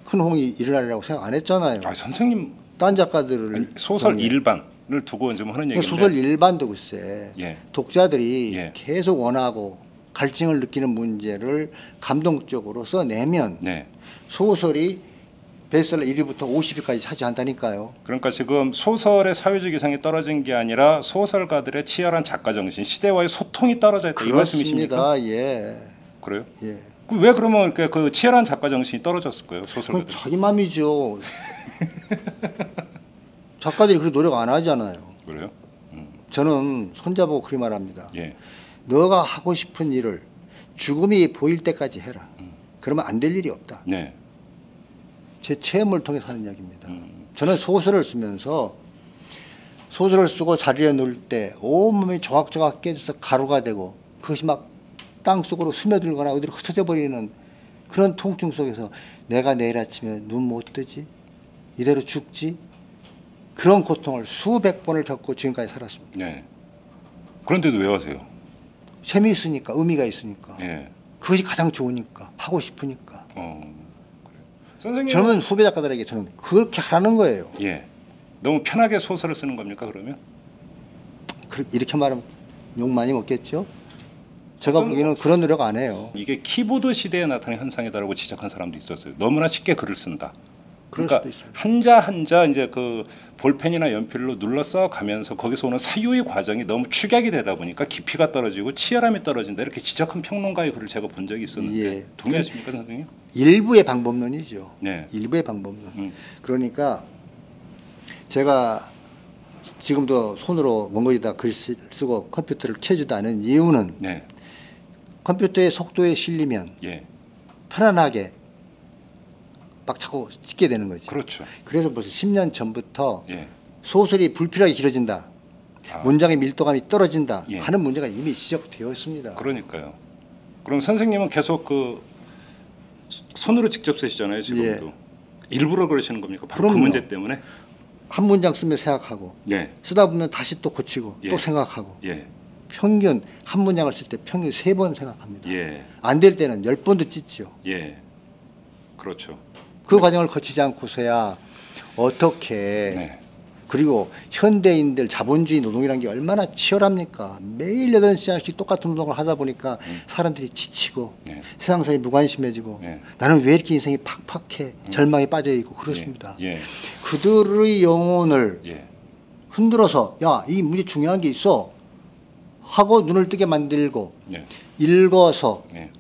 Speaker 2: 큰 호응이 일어나리라고 생각 안 했잖아요.
Speaker 1: 아, 선생님
Speaker 2: 딴 작가들을
Speaker 1: 아니, 소설
Speaker 2: 보면.
Speaker 1: 일반을 두고 좀 하는 얘기인데.
Speaker 2: 소설 일반도 글쎄
Speaker 1: 예.
Speaker 2: 독자들이
Speaker 1: 예.
Speaker 2: 계속 원하고 갈증을 느끼는 문제를 감동적으로 써내면
Speaker 1: 네.
Speaker 2: 소설이 베스트셀러 1위부터 50위까지 차지한다니까요.
Speaker 1: 그러니까 지금 소설의 사회적 위상이 떨어진 게 아니라 소설가들의 치열한 작가 정신, 시대와의 소통이 떨어져 있다 이 말씀이십니까?
Speaker 2: 그렇습니다. 예.
Speaker 1: 그래요?
Speaker 2: 예.
Speaker 1: 왜 그러면 그 치열한 작가 정신이 떨어졌을 거예요,
Speaker 2: 그건
Speaker 1: 소설가들?
Speaker 2: 자기 맘이죠. 작가들이 그렇게 노력 안 하잖아요.
Speaker 1: 그래요?
Speaker 2: 저는 손잡고 그렇게 말합니다.
Speaker 1: 예.
Speaker 2: 너가 하고 싶은 일을 죽음이 보일 때까지 해라. 그러면 안 될 일이 없다.
Speaker 1: 네.
Speaker 2: 제 체험을 통해서 하는 이야기입니다. 저는 소설을 쓰면서 소설을 쓰고 자리에 누울 때 온몸이 조각조각 깨져서 가루가 되고 그것이 막 땅속으로 스며들거나 어디로 흩어져 버리는 그런 통증 속에서 내가 내일 아침에 눈 못 뜨지? 이대로 죽지? 그런 고통을 수백 번을 겪고 지금까지 살았습니다.
Speaker 1: 네. 그런데도 왜 하세요?
Speaker 2: 재미있으니까, 의미가 있으니까.
Speaker 1: 예.
Speaker 2: 그것이 가장 좋으니까, 하고 싶으니까.
Speaker 1: 그래요. 선생님.
Speaker 2: 젊은 후배 작가들에게 저는 그렇게 하라는 거예요.
Speaker 1: 예. 너무 편하게 소설을 쓰는 겁니까 그러면?
Speaker 2: 이렇게 말하면 욕 많이 먹겠죠? 제가 보기에는 그런 노력 안 해요.
Speaker 1: 이게 키보드 시대에 나타난 현상이다라고 지적한 사람도 있었어요. 너무나 쉽게 글을 쓴다.
Speaker 2: 그럴
Speaker 1: 그러니까
Speaker 2: 수도 있어요.
Speaker 1: 한자 한자 이제 그 볼펜이나 연필로 눌러 써가면서 거기서 오는 사유의 과정이 너무 축약이 되다 보니까 깊이가 떨어지고 치열함이 떨어진다 이렇게 지적한 평론가의 글을 제가 본 적이 있었는데
Speaker 2: 예.
Speaker 1: 동의하십니까 선생님?
Speaker 2: 일부의 방법론이죠.
Speaker 1: 네.
Speaker 2: 일부의 방법론. 그러니까 제가 지금도 손으로 원고지에다 글 쓰고 컴퓨터를 켜지도 않은 이유는
Speaker 1: 네.
Speaker 2: 컴퓨터의 속도에 실리면
Speaker 1: 예.
Speaker 2: 편안하게 막 자꾸 찍게 되는 거지.
Speaker 1: 그렇죠.
Speaker 2: 그래서 벌써 10년 전부터
Speaker 1: 예.
Speaker 2: 소설이 불필요하게 길어진다. 문장의 밀도감이 떨어진다
Speaker 1: 예.
Speaker 2: 하는 문제가 이미 지적되어 있습니다.
Speaker 1: 그러니까요. 그럼 선생님은 계속 그 손으로 직접 쓰시잖아요 지금도.
Speaker 2: 예.
Speaker 1: 일부러 그러시는 겁니까? 바로 그
Speaker 2: 그럼요.
Speaker 1: 문제 때문에?
Speaker 2: 한 문장 쓰면 생각하고
Speaker 1: 네.
Speaker 2: 쓰다 보면 다시 또 고치고
Speaker 1: 예.
Speaker 2: 또 생각하고
Speaker 1: 예.
Speaker 2: 평균 한 문장을 쓸 때 평균 3번 생각합니다.
Speaker 1: 예.
Speaker 2: 안 될 때는 10번도 찢죠.
Speaker 1: 예. 그렇죠.
Speaker 2: 그 과정을 거치지 않고서야 어떻게
Speaker 1: 네.
Speaker 2: 그리고 현대인들 자본주의 노동이라는 게 얼마나 치열합니까? 매일 8시간씩 똑같은 노동을 하다 보니까 사람들이 지치고
Speaker 1: 네.
Speaker 2: 세상사에 무관심해지고
Speaker 1: 네.
Speaker 2: 나는 왜 이렇게 인생이 팍팍해 절망에 빠져있고 그렇습니다.
Speaker 1: 예.
Speaker 2: 그들의 영혼을
Speaker 1: 예.
Speaker 2: 흔들어서 야, 이 문제 중요한 게 있어 하고 눈을 뜨게 만들고
Speaker 1: 예.
Speaker 2: 읽어서
Speaker 1: 예.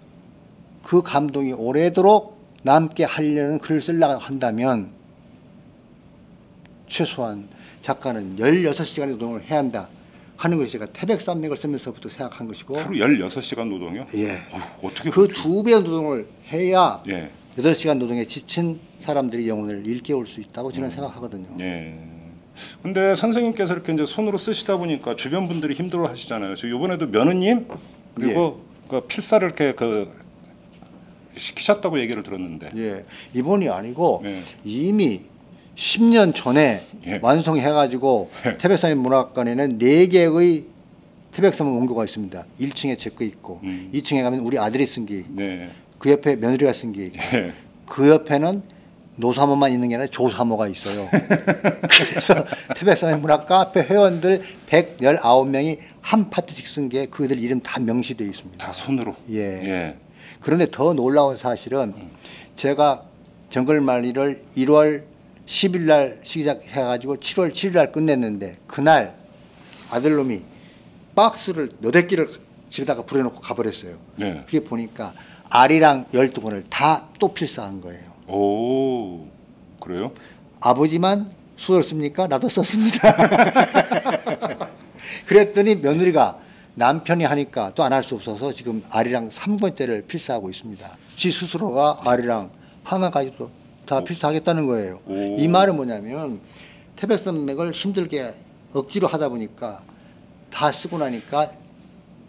Speaker 2: 그 감동이 오래도록 남게 하려는 글을 쓰려고 한다면 최소한 작가는 16시간의 노동을 해야 한다 하는 것이 제가 태백산맥을 쓰면서부터 생각한 것이고
Speaker 1: 하루 16시간 노동이요?
Speaker 2: 예.
Speaker 1: 어떻게
Speaker 2: 그
Speaker 1: 그렇게-
Speaker 2: 2배의 노동을 해야
Speaker 1: 예.
Speaker 2: 8시간 노동에 지친 사람들이 영혼을 일깨울 수 있다고 저는 생각하거든요.
Speaker 1: 예. 근데 선생님께서 이렇게 이제 손으로 쓰시다 보니까 주변 분들이 힘들어 하시잖아요. 저 이번에도 며느님 그리고 그 필사를 이렇게 그 시키셨다고 얘기를 들었는데.
Speaker 2: 예. 이번이 아니고
Speaker 1: 예.
Speaker 2: 이미 10년 전에
Speaker 1: 예.
Speaker 2: 완성해가지고 태백산맥 문학관에는 4개의 태백산맥 원고가 있습니다. 1층에 제 거 있고 2층에 가면 우리 아들이 쓴 게 있고
Speaker 1: 네.
Speaker 2: 그 옆에 며느리가 쓴 게 있고
Speaker 1: 예.
Speaker 2: 그 옆에는 노사모만 있는 게 아니라 조사모가 있어요. 그래서 태백산맥 문학과 카페 회원들 119명이 한 파트씩 쓴 게 그들 이름 다 명시되어 있습니다.
Speaker 1: 다 손으로.
Speaker 2: 예.
Speaker 1: 예.
Speaker 2: 그런데 더 놀라운 사실은 제가 정글말리를 1월 10일 날 시작해가지고 7월 7일 날 끝냈는데 그날 아들놈이 박스를 너댓 개를 집에다가 불어놓고 가버렸어요.
Speaker 1: 네.
Speaker 2: 그게 보니까 아리랑 12권을 다 또 필사한 거예요.
Speaker 1: 오. 그래요?
Speaker 2: 아버지만 수를 씁니까? 나도 썼습니다. 그랬더니 며느리가 남편이 하니까 또 안 할 수 없어서 지금 아리랑 3권째를 필사하고 있습니다. 지 스스로가 아리랑 하나까지도 다 필사하겠다는 거예요.
Speaker 1: 오.
Speaker 2: 이 말은 뭐냐면 태백산맥을 힘들게 억지로 하다 보니까 다 쓰고 나니까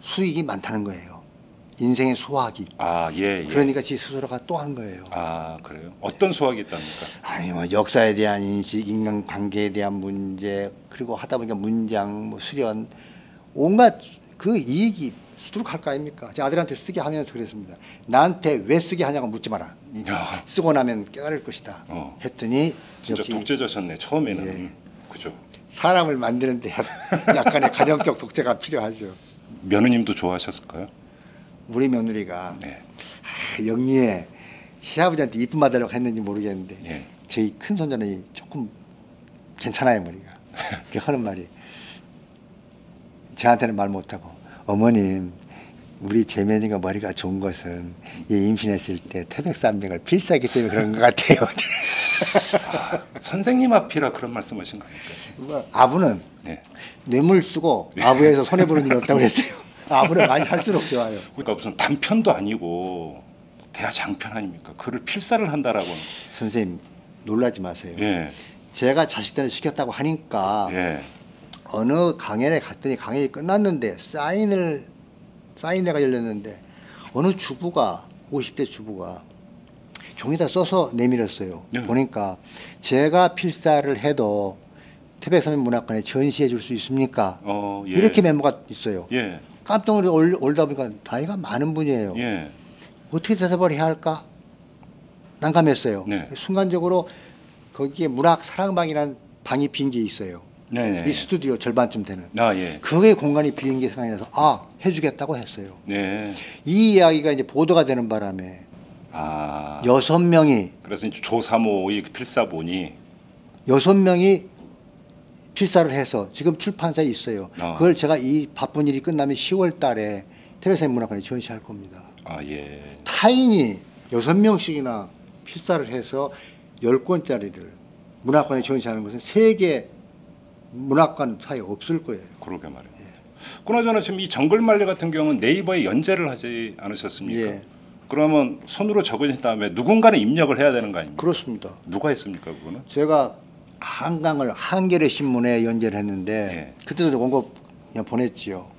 Speaker 2: 수익이 많다는 거예요. 인생의 수확이.
Speaker 1: 아, 예, 예.
Speaker 2: 그러니까 지 스스로가 또 한 거예요.
Speaker 1: 아, 그래요? 어떤 수학이 있답니까?
Speaker 2: 아니 뭐 역사에 대한 인식, 인간관계에 대한 문제, 그리고 하다 보니까 문장, 뭐 수련, 온갖 그 이익이 수두룩할 거 아닙니까? 제 아들한테 쓰게 하면서 그랬습니다. 나한테 왜 쓰게 하냐고 묻지 마라.
Speaker 1: 야,
Speaker 2: 쓰고 나면 깨달을 것이다. 했더니
Speaker 1: 진짜
Speaker 2: 역시
Speaker 1: 독재자셨네. 처음에는.
Speaker 2: 예.
Speaker 1: 그죠?
Speaker 2: 사람을 만드는데 약간의 가정적 독재가 필요하죠.
Speaker 1: 며느님도 좋아하셨을까요?
Speaker 2: 우리 며느리가
Speaker 1: 네.
Speaker 2: 영리에 시아버지한테 이쁨 받으려고 했는지 모르겠는데
Speaker 1: 예.
Speaker 2: 저희 큰 손자는 조금 괜찮아요 머리가. 그 하는 말이 저한테는 말 못하고 어머님 우리 재면이가 머리가 좋은 것은 얘 임신했을 때 태백산맥을 필사하기 때문에 그런 것 같아요.
Speaker 1: 선생님 앞이라 그런 말씀하신 거 아닐까요?
Speaker 2: 뭐 아부는
Speaker 1: 네.
Speaker 2: 뇌물 쓰고 아부에서 손해 보는 일이 없다고 그랬어요. 아부는 많이 할수록 좋아요.
Speaker 1: 그러니까 무슨 단편도 아니고 대하장편 아닙니까? 그를 필사를 한다라고.
Speaker 2: 선생님 놀라지 마세요.
Speaker 1: 예.
Speaker 2: 제가 자식들을 시켰다고 하니까
Speaker 1: 예.
Speaker 2: 어느 강연에 갔더니 강연이 끝났는데 사인회가 열렸는데 어느 주부가 50대 주부가 종이다 써서 내밀었어요.
Speaker 1: 네.
Speaker 2: 보니까 제가 필사를 해도 태백산맥 문학관에 전시해 줄 수 있습니까?
Speaker 1: 예.
Speaker 2: 이렇게 메모가 있어요.
Speaker 1: 예.
Speaker 2: 깜짝 올다 보니까 나이가 많은 분이에요.
Speaker 1: 예.
Speaker 2: 어떻게 대답을 해야 할까? 난감했어요.
Speaker 1: 네.
Speaker 2: 순간적으로 거기에 문학 사랑방이라는 방이 빈 게 있어요.
Speaker 1: 네.
Speaker 2: 이 스튜디오 절반쯤 되는.
Speaker 1: 아, 예.
Speaker 2: 그게 공간이 비인 게 생각이 나서 해주겠다고 했어요.
Speaker 1: 네.
Speaker 2: 이 이야기가 이제 보도가 되는 바람에
Speaker 1: 아.
Speaker 2: 6명이
Speaker 1: 그래서 이제 조사모의 필사본이
Speaker 2: 필사를 해서 지금 출판사에 있어요. 그걸 제가 이 바쁜 일이 끝나면 10월 달에 태백산맥 문학관에 전시할 겁니다.
Speaker 1: 아, 예.
Speaker 2: 타인이 6명씩이나 필사를 해서 10권짜리를 문학관에 전시하는 것은 세계 문학관 사이에 없을 거예요.
Speaker 1: 그러게 말이에요. 그나저나 지금 이 정글말리 같은 경우는 네이버에 연재를 하지 않으셨습니까?
Speaker 2: 예.
Speaker 1: 그러면 손으로 적으신 다음에 누군가는 입력을 해야 되는 거 아닙니까?
Speaker 2: 그렇습니다.
Speaker 1: 누가 했습니까, 그거는?
Speaker 2: 제가 한강을 한겨레 신문에 연재를 했는데 그때도 원고 그냥 보냈지요.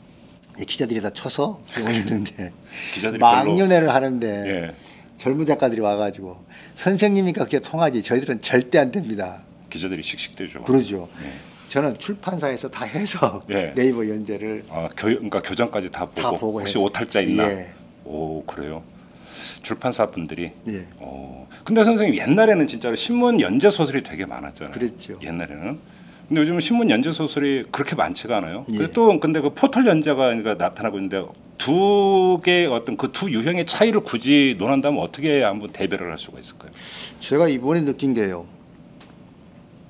Speaker 2: 기자들이 다 쳐서 보냈는데
Speaker 1: 기자들이
Speaker 2: 망연회를 하는데
Speaker 1: 예.
Speaker 2: 젊은 작가들이 와가지고 선생님이니까 그게 통하지 저희들은 절대 안 됩니다.
Speaker 1: 기자들이 씩씩대죠.
Speaker 2: 그러죠.
Speaker 1: 예.
Speaker 2: 저는 출판사에서 다 해서
Speaker 1: 예.
Speaker 2: 네이버 연재를
Speaker 1: 그러니까 교정까지 다 보고 혹시
Speaker 2: 해서.
Speaker 1: 오탈자 있나?
Speaker 2: 예.
Speaker 1: 오, 그래요. 출판사 분들이.
Speaker 2: 예.
Speaker 1: 근데 선생님 옛날에는 진짜로 신문 연재 소설이 되게 많았잖아요.
Speaker 2: 그랬죠.
Speaker 1: 옛날에는. 근데 요즘 신문 연재 소설이 그렇게 많지가 않아요.
Speaker 2: 예.
Speaker 1: 또 근데 그 포털 연재가 나타나고 있는데 두 개의 어떤 그 두 유형의 차이를 굳이 논한다면 어떻게 한번 대별을 할 수가 있을까요?
Speaker 2: 제가 이번에 느낀 게요.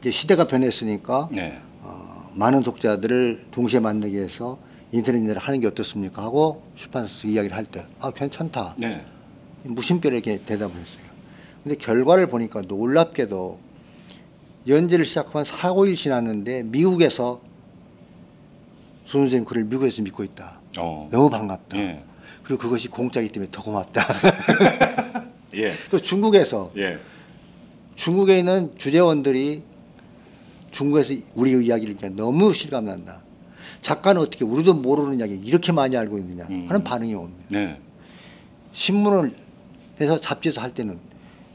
Speaker 2: 이제 시대가 변했으니까
Speaker 1: 네.
Speaker 2: 많은 독자들을 동시에 만나기 위해서 인터넷 연재를 하는 게 어떻습니까? 하고 출판사에서 이야기를 할 때 괜찮다.
Speaker 1: 네.
Speaker 2: 무심결에게 대답을 했어요. 근데 결과를 보니까 놀랍게도 연재를 시작한 4, 5일 지났는데 미국에서 손 선생님 글을 미국에서 믿고 있다. 너무 반갑다.
Speaker 1: 예.
Speaker 2: 그리고 그것이 공짜이기 때문에 더 고맙다.
Speaker 1: 예.
Speaker 2: 또 중국에서
Speaker 1: 예.
Speaker 2: 중국에 있는 주재원들이 중국에서 우리의 이야기를 그냥 너무 실감난다. 작가는 어떻게 우리도 모르는 이야기 이렇게 많이 알고 있느냐 하는 반응이 옵니다.
Speaker 1: 네.
Speaker 2: 신문을 해서 잡지에서 할 때는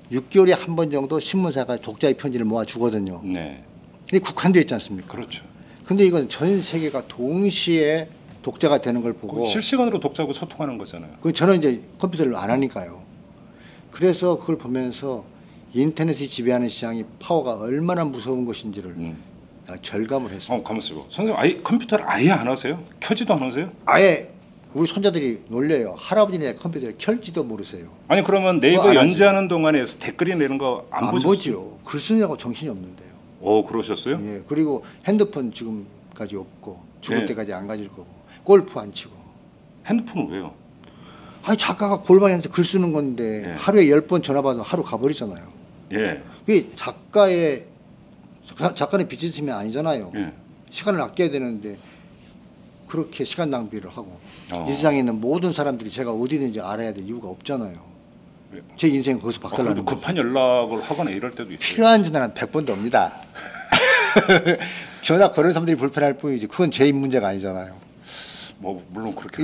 Speaker 2: 6개월에 한 번 정도 신문사가 독자의 편지를 모아 주거든요.
Speaker 1: 네.
Speaker 2: 이게 국한되어 있지 않습니까?
Speaker 1: 그렇죠.
Speaker 2: 근데 이건 전 세계가 동시에 독자가 되는 걸 보고
Speaker 1: 실시간으로 독자하고 소통하는 거잖아요.
Speaker 2: 저는 이제 컴퓨터를 안 하니까요. 그래서 그걸 보면서 인터넷이 지배하는 시장이 파워가 얼마나 무서운 것인지를 절감을 했어요.
Speaker 1: 가만 있어. 선생님 아예 컴퓨터를 아예 안 하세요? 켜지도 안 하세요?
Speaker 2: 아예 우리 손자들이 놀려요. 할아버지네 컴퓨터를 켤지도 모르세요.
Speaker 1: 아니 그러면 네이버 연재하는 동안에 댓글이 내는 거 안 보셨어요?
Speaker 2: 보죠. 글 쓰느라고 정신이 없는데요.
Speaker 1: 그러셨어요?
Speaker 2: 예. 그리고 핸드폰 지금까지 없고 죽을
Speaker 1: 네.
Speaker 2: 때까지 안 가질 거고 골프 안 치고.
Speaker 1: 핸드폰은 왜요?
Speaker 2: 아니 작가가 골방에서 글 쓰는 건데
Speaker 1: 예.
Speaker 2: 하루에 10번 전화 받으면 하루 가버리잖아요.
Speaker 1: 예.
Speaker 2: 그게 작가는 비즈니스맨 아니잖아요.
Speaker 1: 예.
Speaker 2: 시간을 아껴야 되는데 그렇게 시간 낭비를 하고
Speaker 1: 어.
Speaker 2: 이 세상에 있는 모든 사람들이 제가 어디 있는지 알아야 될 이유가 없잖아요.
Speaker 1: 예.
Speaker 2: 제 인생은 거기서
Speaker 1: 그래도
Speaker 2: 박살나는 거죠.
Speaker 1: 급한 연락을 하거나 이럴 때도 있어요.
Speaker 2: 필요한 전화는 100번도 옵니다. 전화 거는 사람들이 불편할 뿐이지 그건 제 문제가 아니잖아요.
Speaker 1: 뭐 물론 그렇게.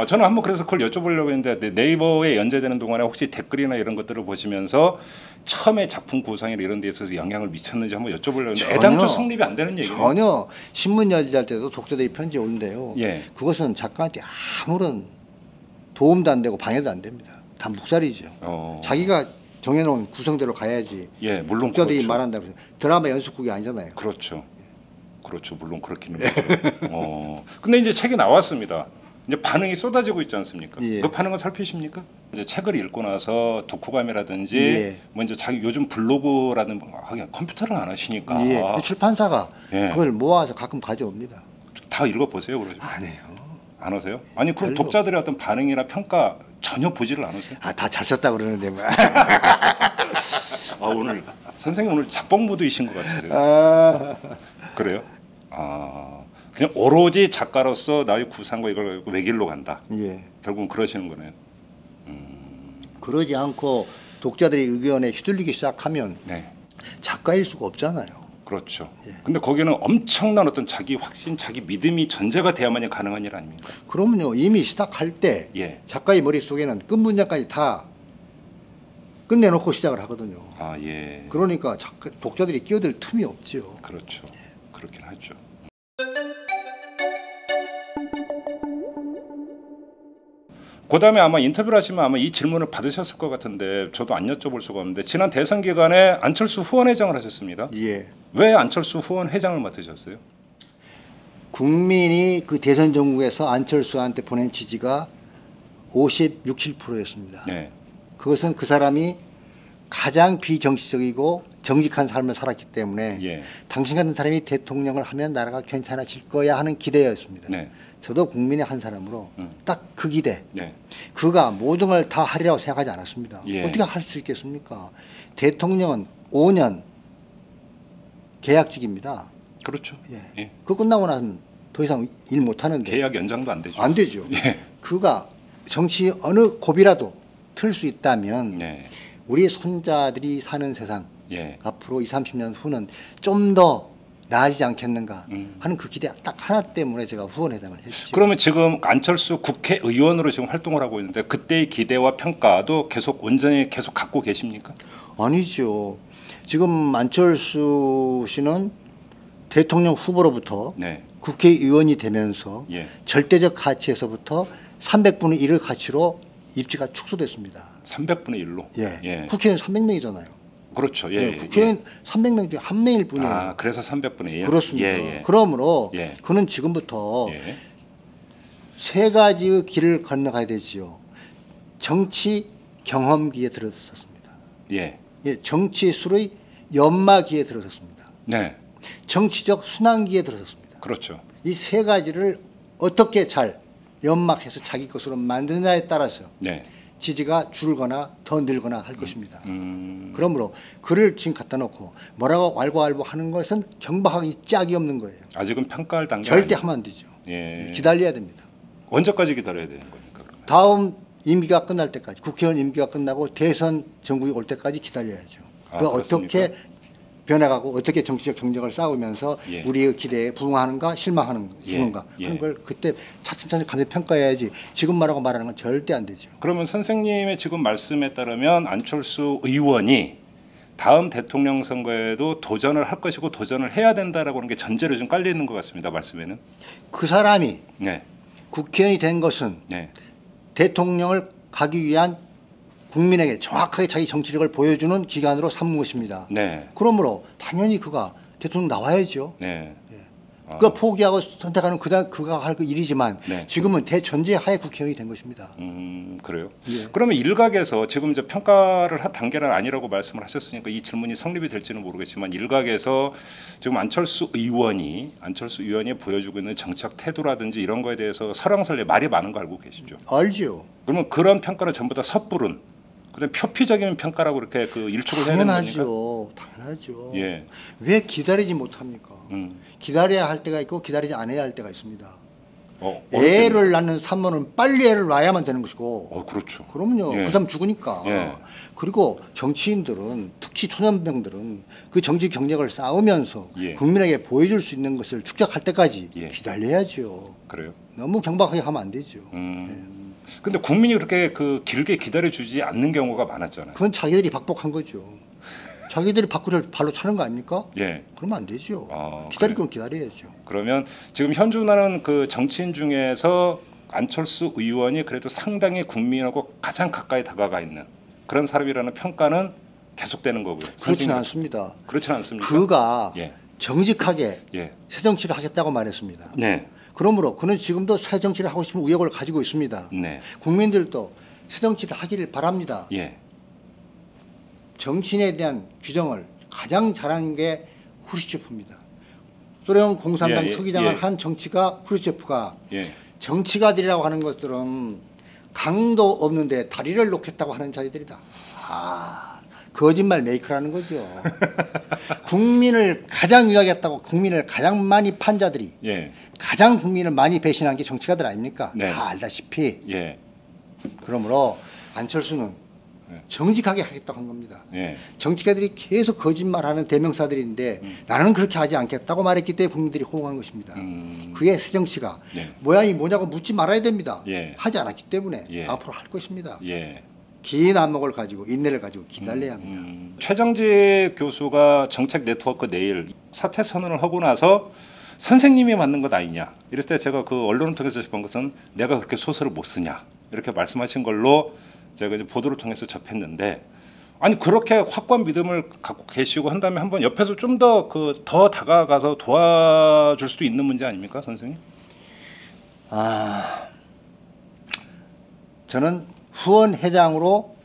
Speaker 1: 저는 한번 그래서 그걸 여쭤보려고 했는데 네이버에 연재되는 동안에 혹시 댓글이나 이런 것들을 보시면서 처음에 작품 구성이나 이런 데 있어서 영향을 미쳤는지 한번 여쭤보려고 했는데 애당초 성립이 안 되는 얘기예요.
Speaker 2: 전혀 신문 연재할 때도 독자들이 편지 오는데요.
Speaker 1: 예.
Speaker 2: 그것은 작가한테 아무런 도움도 안 되고 방해도 안 됩니다. 다 묵살이죠. 자기가 정해놓은 구성대로 가야지.
Speaker 1: 예, 물론
Speaker 2: 독자들이
Speaker 1: 그렇죠.
Speaker 2: 말한다고 해서 드라마 연습국이 아니잖아요.
Speaker 1: 그렇죠. 그렇죠. 물론 그렇기는 해요. 근데 이제 책이 나왔습니다. 이제 반응이 쏟아지고 있지 않습니까?
Speaker 2: 예.
Speaker 1: 그 반응은 살피십니까? 이제 책을 읽고 나서 독후감이라든지
Speaker 2: 예.
Speaker 1: 뭐 이제 자기 요즘 블로그라든 하긴 컴퓨터를 안 하시니까
Speaker 2: 예. 출판사가
Speaker 1: 예.
Speaker 2: 그걸 모아서 가끔 가져옵니다.
Speaker 1: 다 읽어보세요, 그러죠?
Speaker 2: 안 해요.
Speaker 1: 안 하세요? 아니 그럼
Speaker 2: 별로.
Speaker 1: 독자들의 어떤 반응이나 평가 전혀 보지를 않으세요?
Speaker 2: 다 잘 썼다 그러는데 뭐.
Speaker 1: 오늘 선생님 오늘 작복 무드이신 것 같은데요. 그래요? 그냥 오로지 작가로서 나의 구상과 이걸 가지고 외길로 간다.
Speaker 2: 예.
Speaker 1: 결국은 그러시는 거네요.
Speaker 2: 그러지 않고 독자들의 의견에 휘둘리기 시작하면
Speaker 1: 네,
Speaker 2: 작가일 수가 없잖아요.
Speaker 1: 그렇죠.
Speaker 2: 예.
Speaker 1: 근데 거기는 엄청난 어떤 자기 확신, 자기 믿음이 전제가 돼야만이 가능한 일 아닙니까?
Speaker 2: 그러면요 이미 시작할 때
Speaker 1: 예.
Speaker 2: 작가의 머릿속에는 끝 문장까지 다 끝내놓고 시작을 하거든요.
Speaker 1: 예.
Speaker 2: 그러니까 독자들이 끼어들 틈이 없지요.
Speaker 1: 그렇죠. 그렇긴 하죠. 그다음에 아마 인터뷰를 하시면 아마 이 질문을 받으셨을 것 같은데 저도 안 여쭤볼 수가 없는데 지난 대선 기간에 안철수 후원회장을 하셨습니다.
Speaker 2: 예.
Speaker 1: 왜 안철수 후원회장을 맡으셨어요?
Speaker 2: 국민이 그 대선 전국에서 안철수한테 보낸 지지가 50, 67%였습니다.
Speaker 1: 네.
Speaker 2: 그것은 그 사람이 가장 비정치적이고 정직한 삶을 살았기 때문에
Speaker 1: 예.
Speaker 2: 당신 같은 사람이 대통령을 하면 나라가 괜찮아질 거야 하는 기대였습니다.
Speaker 1: 네.
Speaker 2: 저도 국민의 한 사람으로 딱 그 기대.
Speaker 1: 네.
Speaker 2: 그가 모든 걸 다 하리라고 생각하지 않았습니다.
Speaker 1: 예.
Speaker 2: 어떻게 할 수 있겠습니까? 대통령은 5년 계약직입니다.
Speaker 1: 그렇죠.
Speaker 2: 예.
Speaker 1: 예.
Speaker 2: 그거 끝나고 나면 더 이상 일 못하는데
Speaker 1: 계약 연장도 안 되죠.
Speaker 2: 안 되죠.
Speaker 1: 예.
Speaker 2: 그가 정치 어느 고비라도 틀 수 있다면
Speaker 1: 네.
Speaker 2: 우리 손자들이 사는 세상
Speaker 1: 예.
Speaker 2: 앞으로 20, 30년 후는 좀 더 나아지지 않겠는가 하는 그 기대 딱 하나 때문에 제가 후원회장을 했죠.
Speaker 1: 그러면 지금 안철수 국회의원으로 지금 활동을 하고 있는데 그때의 기대와 평가도 계속 온전히 계속 갖고 계십니까?
Speaker 2: 아니죠. 지금 안철수 씨는 대통령 후보로부터
Speaker 1: 네.
Speaker 2: 국회의원이 되면서
Speaker 1: 예.
Speaker 2: 절대적 가치에서부터 300분의 1의 가치로 입지가 축소됐습니다.
Speaker 1: 300분의 1로.
Speaker 2: 예.
Speaker 1: 예.
Speaker 2: 국회의원 300명이잖아요.
Speaker 1: 그렇죠. 예,
Speaker 2: 네,
Speaker 1: 예,
Speaker 2: 국회의원 300명 중에 한 명일 뿐이에요.
Speaker 1: 아, 그래서 300분의 1.
Speaker 2: 그렇습니다.
Speaker 1: 예, 예.
Speaker 2: 그러므로
Speaker 1: 예.
Speaker 2: 그는 지금부터
Speaker 1: 예.
Speaker 2: 세 가지의 길을 건너가야 되지요. 정치 경험기에 들어섰습니다.
Speaker 1: 예.
Speaker 2: 예, 정치술의 연마기에 들어섰습니다.
Speaker 1: 네.
Speaker 2: 정치적 순환기에 들어섰습니다.
Speaker 1: 그렇죠.
Speaker 2: 이 세 가지를 어떻게 잘 연막해서 자기 것으로 만드느냐에 따라서
Speaker 1: 네.
Speaker 2: 지지가 줄거나 더 늘거나 할 것입니다.
Speaker 1: 그러므로
Speaker 2: 그를 지금 갖다 놓고 뭐라고 왈가왈부 하는 것은 경박하기 짝이 없는 거예요.
Speaker 1: 아직은 평가할 단계
Speaker 2: 절대
Speaker 1: 아니에요.
Speaker 2: 하면 안 되죠.
Speaker 1: 예.
Speaker 2: 기다려야 됩니다.
Speaker 1: 언제까지 기다려야 되는 겁니까? 그러면?
Speaker 2: 다음 임기가 끝날 때까지, 국회의원 임기가 끝나고 대선 정국이 올 때까지 기다려야죠.
Speaker 1: 아,
Speaker 2: 그 어떻게
Speaker 1: 그렇습니까?
Speaker 2: 변해가고 어떻게 정치적 경쟁을 싸우면서
Speaker 1: 예.
Speaker 2: 우리의 기대에 부응하는가 실망하는가
Speaker 1: 예.
Speaker 2: 하는 걸 그때 차츰차츰 감히 평가해야지 지금 말하는 건 절대 안 되죠.
Speaker 1: 그러면 선생님의 지금 말씀에 따르면 안철수 의원이 다음 대통령 선거에도 도전을 할 것이고 도전을 해야 된다라고 하는 게 전제로 좀 깔려 있는 것 같습니다. 말씀에는.
Speaker 2: 그 사람이
Speaker 1: 네.
Speaker 2: 국회의원이 된 것은
Speaker 1: 네.
Speaker 2: 대통령을 가기 위한 국민에게 정확하게 자기 정치력을 보여주는 기간으로 삼은 것입니다.
Speaker 1: 네.
Speaker 2: 그러므로 당연히 그가 대통령 나와야죠.
Speaker 1: 네. 아.
Speaker 2: 그가 포기하고 선택하는 그가 할 그 일이지만
Speaker 1: 네.
Speaker 2: 지금은 대전제 하에 국회의원이 된 것입니다.
Speaker 1: 그래요.
Speaker 2: 예.
Speaker 1: 그러면 일각에서 지금 이제 평가를 한 단계는 아니라고 말씀을 하셨으니까 이 질문이 성립이 될지는 모르겠지만 일각에서 지금 안철수 의원이 보여주고 있는 정책 태도라든지 이런 거에 대해서 설왕설래 말이 많은 거 알고 계시죠?
Speaker 2: 알지요.
Speaker 1: 그러면 그런 평가는 전부 다 섣부른 그냥 표피적인 평가라고 이렇게 그 일축을 해야 되는 겁니까?
Speaker 2: 당연하죠.
Speaker 1: 예.
Speaker 2: 왜 기다리지 못합니까? 기다려야 할 때가 있고 기다리지 않아야 할 때가 있습니다. 애를 낳는 산모는 빨리 애를 낳아야만 되는 것이고.
Speaker 1: 그렇죠.
Speaker 2: 그럼요.
Speaker 1: 예.
Speaker 2: 그 사람 죽으니까.
Speaker 1: 예.
Speaker 2: 그리고 정치인들은 특히 초년병들은 그 정치 경력을 쌓으면서
Speaker 1: 예.
Speaker 2: 국민에게 보여줄 수 있는 것을 축적할 때까지
Speaker 1: 예.
Speaker 2: 기다려야죠.
Speaker 1: 그래요.
Speaker 2: 너무 경박하게 하면 안 되죠.
Speaker 1: 근데 국민이 그렇게 그 길게 기다려주지 않는 경우가 많았잖아요.
Speaker 2: 그건 자기들이 박복한 거죠. 자기들이 바꾸를 발로 차는 거 아닙니까?
Speaker 1: 예.
Speaker 2: 그러면 안 되죠.
Speaker 1: 아,
Speaker 2: 기다릴
Speaker 1: 그래요?
Speaker 2: 건 기다려야죠.
Speaker 1: 그러면 지금 현존하는 그 정치인 중에서 안철수 의원이 그래도 상당히 국민하고 가장 가까이 다가가 있는 그런 사람이라는 평가는 계속되는 거고요.
Speaker 2: 그렇지는 않습니다.
Speaker 1: 그렇지는 않습니까?
Speaker 2: 그가
Speaker 1: 예.
Speaker 2: 정직하게
Speaker 1: 예.
Speaker 2: 새 정치를 하겠다고 말했습니다.
Speaker 1: 네.
Speaker 2: 그러므로 그는 지금도 새 정치를 하고 싶은 의욕을 가지고 있습니다.
Speaker 1: 네.
Speaker 2: 국민들도 새 정치를 하기를 바랍니다.
Speaker 1: 예.
Speaker 2: 정치인에 대한 규정을 가장 잘한 게 후르츠초프입니다. 소련 공산당
Speaker 1: 예, 예,
Speaker 2: 서기장을
Speaker 1: 예.
Speaker 2: 한 정치가 후르츠초프가
Speaker 1: 예.
Speaker 2: 정치가들이라고 하는 것들은 강도 없는데 다리를 놓겠다고 하는 자리들이다. 거짓말 메이커라는 거죠. 국민을 가장 이야기했다고 국민을 가장 많이 판 자들이
Speaker 1: 예.
Speaker 2: 가장 국민을 많이 배신한 게 정치가들 아닙니까?
Speaker 1: 네.
Speaker 2: 다 알다시피.
Speaker 1: 예.
Speaker 2: 그러므로 안철수는 정직하게 하겠다고 한 겁니다.
Speaker 1: 예.
Speaker 2: 정치가들이 계속 거짓말하는 대명사들인데 나는 그렇게 하지 않겠다고 말했기 때문에 국민들이 호응한 것입니다. 그의 새정치가
Speaker 1: 네.
Speaker 2: 모양이 뭐냐고 묻지 말아야 됩니다.
Speaker 1: 예.
Speaker 2: 하지 않았기 때문에
Speaker 1: 예.
Speaker 2: 앞으로 할 것입니다.
Speaker 1: 예.
Speaker 2: 긴 안목을 가지고 인내를 가지고 기다려야 합니다.
Speaker 1: 최정직 교수가 정책 네트워크 내일 사퇴 선언을 하고 나서 선생님이 맞는 것 아니냐 이랬을 때 제가 그 언론을 통해서 접한 것은 내가 그렇게 소설을 못 쓰냐 이렇게 말씀하신 걸로 제가 이제 보도를 통해서 접했는데 아니 그렇게 확고한 믿음을 갖고 계시고 한다면 한번 옆에서 좀 더 더 다가가서 도와줄 수도 있는 문제 아닙니까, 선생님?
Speaker 2: 저는 후원 회장으로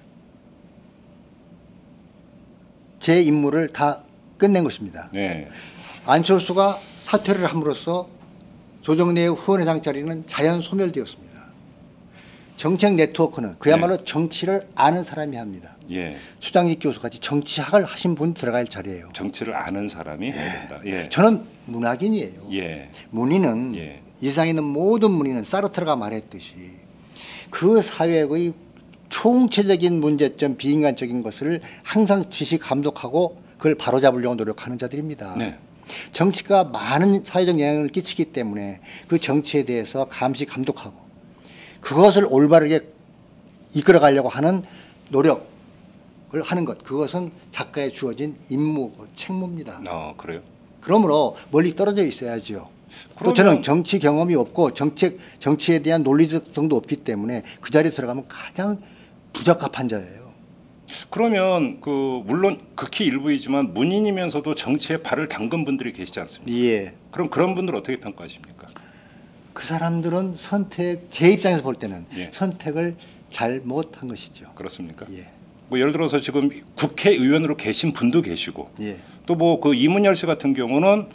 Speaker 2: 제 임무를 다 끝낸 것입니다.
Speaker 1: 네.
Speaker 2: 안철수가 사퇴를 함으로써 조정래의 후원회장 자리는 자연 소멸되었습니다. 정책 네트워크는 그야말로 정치를 아는 사람이 합니다.
Speaker 1: 예.
Speaker 2: 수장직 교수같이 정치학을 하신 분이 들어갈 자리예요.
Speaker 1: 정치를 아는 사람이 해야 된다. 예.
Speaker 2: 저는 문학인이에요.
Speaker 1: 예.
Speaker 2: 문인은
Speaker 1: 예.
Speaker 2: 이 세상에 있는 모든 문인은 사르트르가 말했듯이 그 사회의 총체적인 문제점, 비인간적인 것을 항상 지시 감독하고 그걸 바로잡으려고 노력하는 자들입니다.
Speaker 1: 네.
Speaker 2: 정치가 많은 사회적 영향을 끼치기 때문에 그 정치에 대해서 감시 감독하고 그것을 올바르게 이끌어가려고 하는 노력을 하는 것, 그것은 작가에 주어진 임무, 책무입니다.
Speaker 1: 그래요?
Speaker 2: 그러므로 멀리 떨어져 있어야죠. 또
Speaker 1: 그러면-
Speaker 2: 저는 정치 경험이 없고 정치에 대한 논리적 정도 없기 때문에 그 자리에 들어가면 가장 부적합한 자예요.
Speaker 1: 그러면 그 물론 극히 일부이지만 문인이면서도 정치에 발을 담근 분들이 계시지 않습니까?
Speaker 2: 예.
Speaker 1: 그럼 그런 분들 어떻게 평가하십니까?
Speaker 2: 그 사람들은 제 입장에서 볼 때는
Speaker 1: 예.
Speaker 2: 선택을 잘못한 것이죠.
Speaker 1: 그렇습니까?
Speaker 2: 예.
Speaker 1: 뭐 예를 들어서 지금 국회의원으로 계신 분도 계시고
Speaker 2: 예.
Speaker 1: 또 뭐 그 이문열 씨 같은 경우는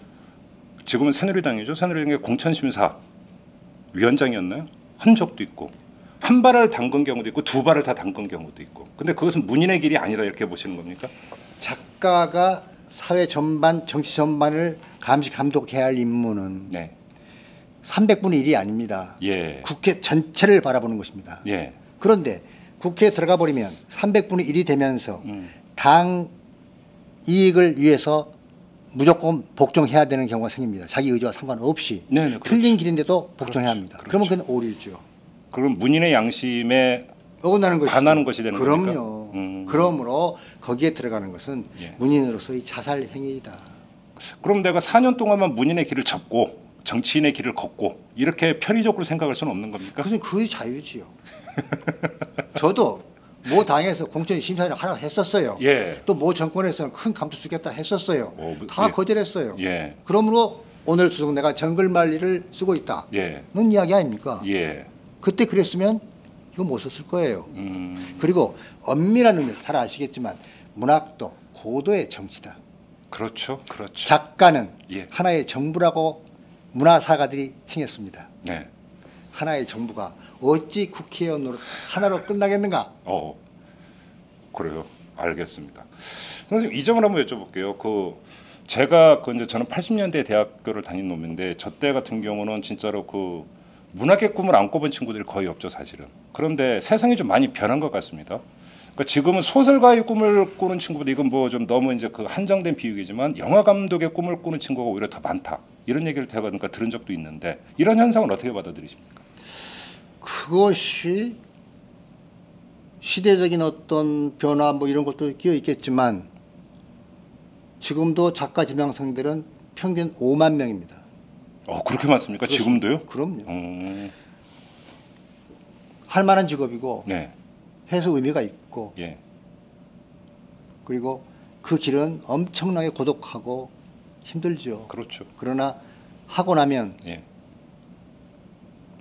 Speaker 1: 지금은 새누리당이죠. 새누리당의 공천심사 위원장이었나요? 한 적도 있고 한 발을 담근 경우도 있고 두 발을 다 담근 경우도 있고. 근데 그것은 문인의 길이 아니다 이렇게 보시는 겁니까?
Speaker 2: 작가가 사회 전반, 정치 전반을 감시 감독해야 할 임무는
Speaker 1: 네.
Speaker 2: 300분의 1이 아닙니다.
Speaker 1: 예.
Speaker 2: 국회 전체를 바라보는 것입니다.
Speaker 1: 예.
Speaker 2: 그런데 국회에 들어가 버리면 300분의 1이 되면서 당 이익을 위해서 무조건 복종해야 되는 경우가 생깁니다. 자기 의지와 상관없이.
Speaker 1: 네네, 그렇죠.
Speaker 2: 틀린 길인데도 복종해야 합니다.
Speaker 1: 그렇죠.
Speaker 2: 그러면 그건 오류죠.
Speaker 1: 그럼 문인의 양심에
Speaker 2: 어긋나는 것이죠.
Speaker 1: 반하는 것이 되는
Speaker 2: 그럼요.
Speaker 1: 겁니까?
Speaker 2: 그러므로 거기에 들어가는 것은
Speaker 1: 예.
Speaker 2: 문인으로서의 자살 행위이다.
Speaker 1: 그럼 내가 4년 동안만 문인의 길을 접고 정치인의 길을 걷고 이렇게 편의적으로 생각할 수는 없는 겁니까?
Speaker 2: 그것은 그의 자유지요. 저도 모 당에서 공천 심사를 하라고 했었어요.
Speaker 1: 예.
Speaker 2: 또 모 정권에서는 큰 감투 주겠다 했었어요. 다
Speaker 1: 예.
Speaker 2: 거절했어요.
Speaker 1: 예.
Speaker 2: 그러므로 오늘 주석 내가 정글만리를 쓰고 있다는
Speaker 1: 예.
Speaker 2: 이야기 아닙니까?
Speaker 1: 예.
Speaker 2: 그때 그랬으면 이거 못 썼을 거예요.
Speaker 1: 음.
Speaker 2: 그리고 엄밀한 의미 잘 아시겠지만 문학도 고도의 정치다.
Speaker 1: 그렇죠. 그렇죠.
Speaker 2: 작가는
Speaker 1: 예.
Speaker 2: 하나의 정부라고 문화사가들이 칭했습니다.
Speaker 1: 네.
Speaker 2: 하나의 정부가 어찌 국회의원으로 하나로 끝나겠는가?
Speaker 1: 그래요. 알겠습니다. 선생님 이 점을 한번 여쭤볼게요. 제가 이제 저는 80년대 대학교를 다닌 놈인데 저 때 같은 경우는 진짜로 그 문학의 꿈을 안 꿔본 친구들이 거의 없죠, 사실은. 그런데 세상이 좀 많이 변한 것 같습니다. 그러니까 지금은 소설가의 꿈을 꾸는 친구들, 이건 뭐 좀 너무 이제 그 한정된 비유이지만 영화 감독의 꿈을 꾸는 친구가 오히려 더 많다. 이런 얘기를 제가 그러니까 들은 적도 있는데 이런 현상은 어떻게 받아들이십니까?
Speaker 2: 그것이 시대적인 어떤 변화 뭐 이런 것도 끼어 있겠지만 지금도 작가 지망생들은 평균 5만 명입니다.
Speaker 1: 그렇게 많습니까?
Speaker 2: 그렇습니다.
Speaker 1: 지금도요?
Speaker 2: 그럼요. 할 만한 직업이고
Speaker 1: 네.
Speaker 2: 해서 의미가 있고
Speaker 1: 예.
Speaker 2: 그리고 그 길은 엄청나게 고독하고 힘들죠.
Speaker 1: 그렇죠.
Speaker 2: 그러나 하고 나면
Speaker 1: 예.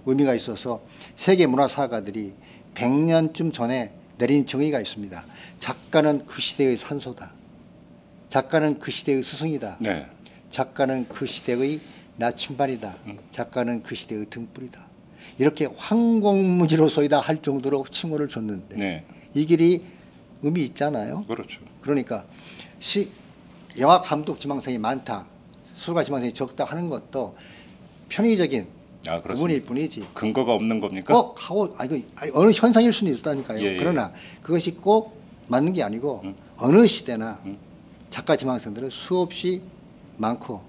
Speaker 2: 의미가 있어서 세계 문화사가들이 100년쯤 전에 내린 정의가 있습니다. 작가는 그 시대의 산소다. 작가는 그 시대의 스승이다.
Speaker 1: 네.
Speaker 2: 작가는 그 시대의 나침반이다. 작가는 그 시대의 등불이다. 이렇게 황공무지로소이다 할 정도로 칭호를 줬는데
Speaker 1: 네.
Speaker 2: 이 길이 의미 있잖아요.
Speaker 1: 그렇죠.
Speaker 2: 그러니까 영화 감독 지망생이 많다, 소설가 지망생이 적다 하는 것도 편의적인 부분일 뿐이지.
Speaker 1: 근거가 없는 겁니까?
Speaker 2: 꼭 하고 어느 현상일 수는 있다니까요.
Speaker 1: 예, 예.
Speaker 2: 그러나 그것이 꼭 맞는 게 아니고 어느 시대나 작가 지망생들은 수없이 많고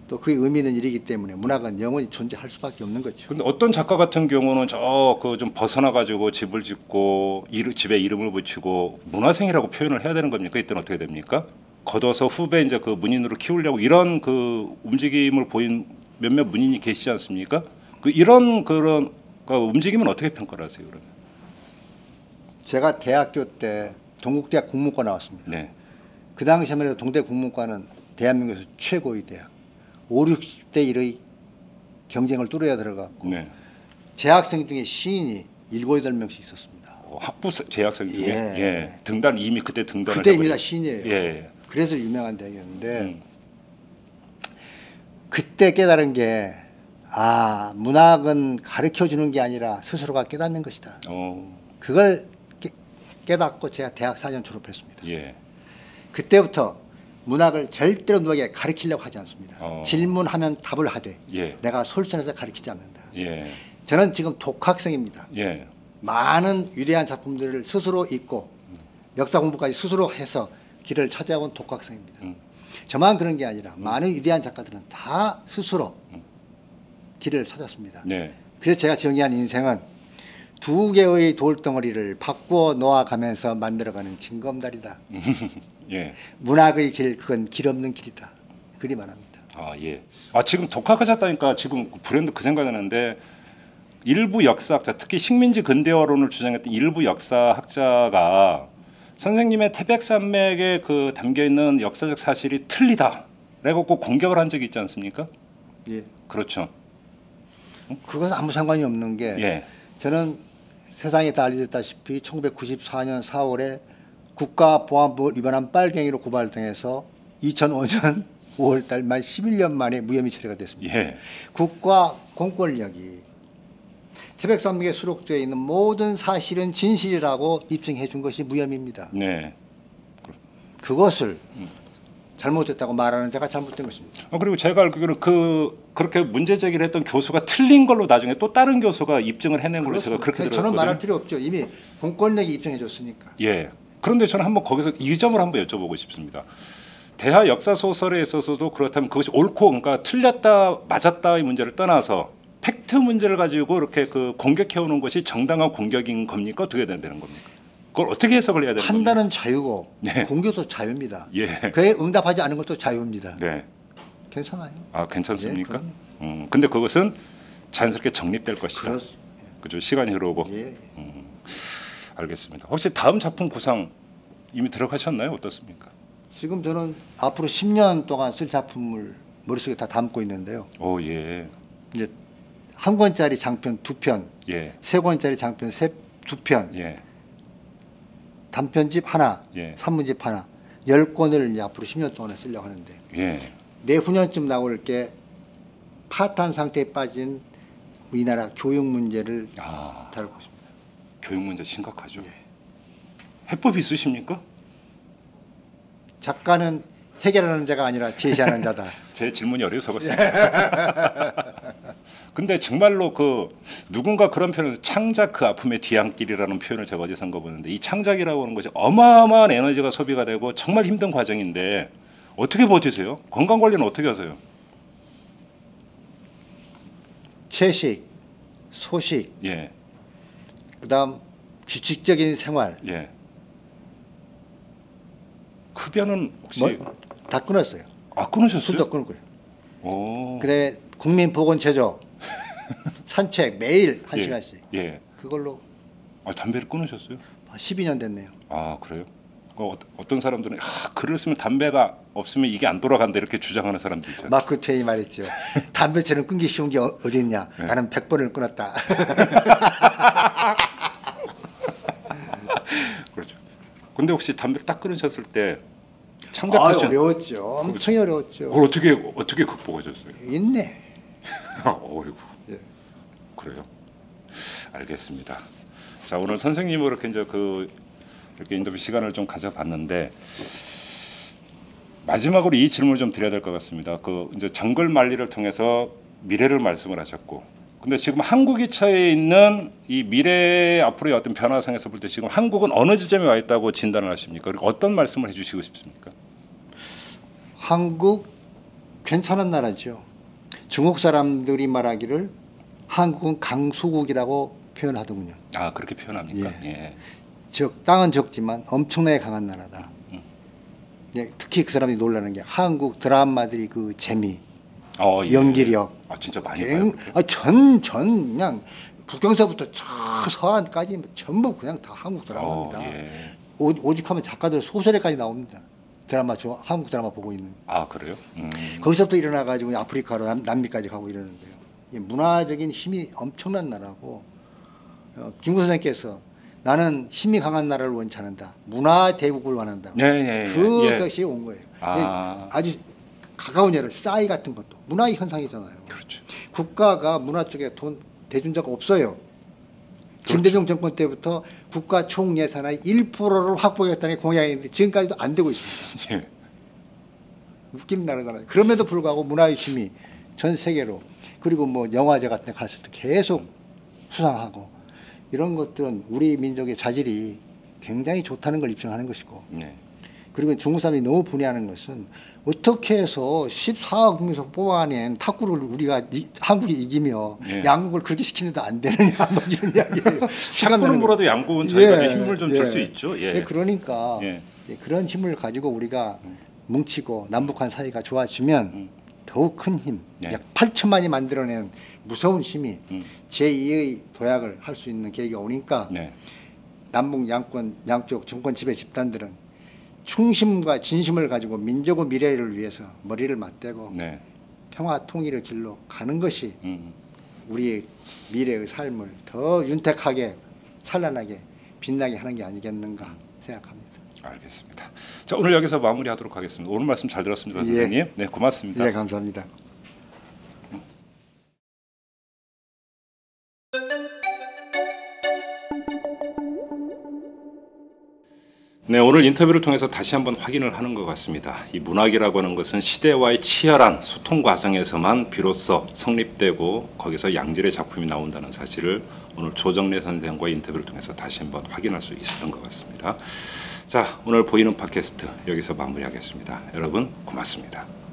Speaker 2: 또 그의 의미 있는 일이기 때문에 문학은 영원히 존재할 수밖에 없는 거죠.
Speaker 1: 근데 어떤 작가 같은 경우는 좀 벗어나 가지고 집을 짓고 집에 이름을 붙이고 문화생이라고 표현을 해야 되는 겁니까? 이때는 어떻게 됩니까? 걷어서 후배 이제 그 문인으로 키우려고 이런 그 움직임을 보인 몇몇 문인이 계시지 않습니까? 이런 그런 움직임은 어떻게 평가를 하세요, 그러면? 제가
Speaker 2: 대학교 때 동국대학 국문과 나왔습니다.
Speaker 1: 네.
Speaker 2: 그 당시에만 해도 동대 국문과는 대한민국에서 최고의 대학. 5, 60대 1의 경쟁을 뚫어야 들어갔고
Speaker 1: 네.
Speaker 2: 재학생 중에 시인이 7, 8명씩 있었습니다.
Speaker 1: 학부 재학생 중에
Speaker 2: 예.
Speaker 1: 등단 이미 그때 등단을
Speaker 2: 그때입니다. 시인이에요.
Speaker 1: 예.
Speaker 2: 그래서 유명한 대학이었는데 그때 깨달은 게 문학은 가르쳐주는 게 아니라 스스로가 깨닫는 것이다. 그걸 깨닫고 제가 대학 4년 졸업했습니다.
Speaker 1: 예.
Speaker 2: 그때부터 문학을 절대로 누구에게 가르치려고 하지 않습니다. 질문하면 답을 하되
Speaker 1: 예.
Speaker 2: 내가 솔선해서 가르치지 않는다.
Speaker 1: 예.
Speaker 2: 저는 지금 독학생입니다.
Speaker 1: 예.
Speaker 2: 많은 위대한 작품들을 스스로 읽고 역사 공부까지 스스로 해서 길을 찾아온 독학생입니다. 저만 그런 게 아니라 많은 위대한 작가들은 다 스스로 길을 찾았습니다.
Speaker 1: 네.
Speaker 2: 그래서 제가 정의한 인생은 2개의 돌덩어리를 바꾸어 놓아가면서 만들어가는 징검다리다.
Speaker 1: 예.
Speaker 2: 문학의 길, 그건 길 없는 길이다. 그리 말합니다.
Speaker 1: 예. 지금 독학하셨다니까 지금 브랜드 그 생각나는데 일부 역사학자, 특히 식민지 근대화론을 주장했던 일부 역사학자가 선생님의 태백산맥에 그 담겨 있는 역사적 사실이 틀리다라고 꼭 공격을 한 적이 있지 않습니까?
Speaker 2: 예.
Speaker 1: 그렇죠.
Speaker 2: 그건 아무 상관이 없는 게
Speaker 1: 예.
Speaker 2: 저는 세상에 다 알려졌다시피 1994년 4월에 국가보안법을 위반한 빨갱이로 고발당해서 2005년 5월달 만 11년 만에 무혐의 처리가 됐습니다.
Speaker 1: 예.
Speaker 2: 국가 공권력이 태백산맥에 수록되어 있는 모든 사실은 진실이라고 입증해 준 것이 무혐의입니다.
Speaker 1: 네.
Speaker 2: 그것을 잘못했다고 말하는 자가 잘못된 것입니다.
Speaker 1: 그리고 제가 알기로는 그렇게 문제 제기를 했던 교수가 틀린 걸로 나중에 또 다른 교수가 입증을 해낸 걸로 제가 그렇게 들었거든요.
Speaker 2: 저는 말할 필요 없죠. 이미 공권력이 입증해 줬으니까.
Speaker 1: 예. 그런데 저는 한번 거기서 이 점을 한번 여쭤보고 싶습니다. 대하 역사 소설에 있어서도 그렇다면 그것이 옳고 그러니까 틀렸다 맞았다의 문제를 떠나서 팩트 문제를 가지고 이렇게 그 공격해 오는 것이 정당한 공격인 겁니까? 어떻게 된다는 겁니까? 그걸 어떻게 해석을 해야 되는 겁니까?
Speaker 2: 판단은 자유고
Speaker 1: 네.
Speaker 2: 공격도 자유입니다.
Speaker 1: 예.
Speaker 2: 그에 응답하지 않은 것도 자유입니다.
Speaker 1: 네.
Speaker 2: 괜찮아요.
Speaker 1: 아 괜찮습니까?
Speaker 2: 예,
Speaker 1: 근데 그것은 자연스럽게 정립될 것이다. 그죠? 시간이 흐르고.
Speaker 2: 예.
Speaker 1: 알겠습니다. 혹시 다음 작품 구상 이미 들어가셨나요? 어떻습니까?
Speaker 2: 지금 저는 앞으로 10년 동안 쓸 작품을 머릿속에 다 담고 있는데요.
Speaker 1: 오 예.
Speaker 2: 이제 한 권짜리 장편 2편,
Speaker 1: 예.
Speaker 2: 세 권짜리 장편 2편,
Speaker 1: 예.
Speaker 2: 단편집 하나,
Speaker 1: 예.
Speaker 2: 산문집 하나, 10권을 이제 앞으로 10년 동안 쓰려고 하는데
Speaker 1: 예.
Speaker 2: 내후년쯤 나올 게 파탄 상태에 빠진 우리나라 교육 문제를 다루고 있습니다.
Speaker 1: 교육 문제 심각하죠.
Speaker 2: 예.
Speaker 1: 해법 있으십니까?
Speaker 2: 작가는 해결하는 자가 아니라 제시하는 자다.
Speaker 1: 제 질문이 어리석었습니다. 근데 정말로 그 누군가 그런 표현을 창작 그 아픔의 뒤안길이라는 표현을 제가 어디선가 보는데 이 창작이라고 하는 것이 어마어마한 에너지가 소비가 되고 정말 힘든 과정인데 어떻게 버티세요? 건강 관리는 어떻게 하세요?
Speaker 2: 채식, 소식,
Speaker 1: 예.
Speaker 2: 그다음 규칙적인 생활.
Speaker 1: 예. 흡연은 혹시
Speaker 2: 다 끊었어요.
Speaker 1: 끊으셨어요?
Speaker 2: 술도 끊고요.
Speaker 1: 오.
Speaker 2: 그다음에 국민보건체조, 산책 매일 1시간씩.
Speaker 1: 예.
Speaker 2: 그걸로
Speaker 1: 담배를 끊으셨어요?
Speaker 2: 12년 됐네요.
Speaker 1: 아 그래요? 어떤 사람들은 글을 쓰면 담배가 없으면 이게 안 돌아간다 이렇게 주장하는 사람도 있잖아요.
Speaker 2: 마크 트웨인이 말했죠. 담배처럼 끊기 쉬운 게 어디 있냐.
Speaker 1: 네.
Speaker 2: 나는 100번을 끊었다.
Speaker 1: 그렇죠. 근데 혹시 담배를 딱 끊으셨을 때 창작하신
Speaker 2: 어려웠죠. 엄청 어려웠죠.
Speaker 1: 그걸 어떻게 극복하셨어요?
Speaker 2: 있네.
Speaker 1: 어이구.
Speaker 2: 예.
Speaker 1: 그래요. 알겠습니다. 자 오늘 선생님으로 이렇게 이제 이렇게 인터뷰 시간을 좀 가져봤는데 마지막으로 이 질문을 좀 드려야 될 것 같습니다. 이제 정글 만리를 통해서 미래를 말씀을 하셨고, 근데 지금 한국이 처해 있는 이 미래 앞으로의 어떤 변화상에서 볼 때 지금 한국은 어느 지점에 와 있다고 진단을 하십니까? 그리고 어떤 말씀을 해주시고 싶습니까?
Speaker 2: 한국 괜찮은 나라죠. 중국 사람들이 말하기를 한국은 강소국이라고 표현하더군요.
Speaker 1: 아 그렇게 표현합니까? 예.
Speaker 2: 땅은 적지만 엄청나게 강한 나라다. 예, 특히 그 사람들이 놀라는 게 한국 드라마들이 그 재미,
Speaker 1: 예.
Speaker 2: 연기력.
Speaker 1: 진짜 많이 봐요.
Speaker 2: 전 그냥 북경서부터 저 서안까지 전부 그냥 다 한국 드라마입니다.
Speaker 1: 예.
Speaker 2: 오직하면 작가들 소설에까지 나옵니다. 한국 드라마 보고 있는.
Speaker 1: 아 그래요?
Speaker 2: 거기서부터 일어나 가지고 아프리카로 남미까지 가고 이러는데요. 문화적인 힘이 엄청난 나라고 김구 선생님께서 나는 힘이 강한 나라를 원치 않는다. 문화 대국을 원한다. 그것이 온 거예요. 아주 가까운 예로 싸이 같은 것도 문화의 현상이잖아요.
Speaker 1: 그렇죠.
Speaker 2: 국가가 문화 쪽에 돈 대준 적 없어요. 김대중 정권 때부터 국가 총 예산의 1%를 확보하겠다는 공약인데 지금까지도 안 되고 있습니다.
Speaker 1: 예.
Speaker 2: 웃긴 나라잖아요. 그럼에도 불구하고 문화의 힘이 전 세계로 그리고 영화제 같은 데 갔을 때 계속 수상하고 이런 것들은 우리 민족의 자질이 굉장히 좋다는 걸 입증하는 것이고 그리고 중국 사람이 너무 분해하는 것은 어떻게 해서 14억 국민에서 뽑아낸 탁구를 한국이 이기며 양국을 그렇게 시키는데 안 되느냐 이런 이야기예요.
Speaker 1: 탁구는 뭐라도 양국은 저희가 힘을 좀 줄 수 있죠.
Speaker 2: 그러니까 그런 힘을 가지고 우리가 뭉치고 남북한 사이가 좋아지면 더욱 큰 힘, 약 8천만이 만들어낸 무서운 힘이 제2의 도약을 할 수 있는 계기가 오니까 남북 양쪽 정권 지배 집단들은 충심과 진심을 가지고 민족의 미래를 위해서 머리를 맞대고
Speaker 1: 네.
Speaker 2: 평화 통일의 길로 가는 것이 우리의 미래의 삶을 더 윤택하게 찬란하게 빛나게 하는 게 아니겠는가 생각합니다.
Speaker 1: 알겠습니다. 자, 오늘 여기서 마무리하도록 하겠습니다. 오늘 말씀 잘 들었습니다, 선생님. 네, 고맙습니다.
Speaker 2: 네, 감사합니다.
Speaker 1: 네, 오늘 인터뷰를 통해서 다시 한번 확인을 하는 것 같습니다. 이 문학이라고 하는 것은 시대와의 치열한 소통 과정에서만 비로소 성립되고 거기서 양질의 작품이 나온다는 사실을 오늘 조정래 선생과의 인터뷰를 통해서 다시 한번 확인할 수 있었던 것 같습니다. 자, 오늘 보이는 팟캐스트 여기서 마무리하겠습니다. 여러분 고맙습니다.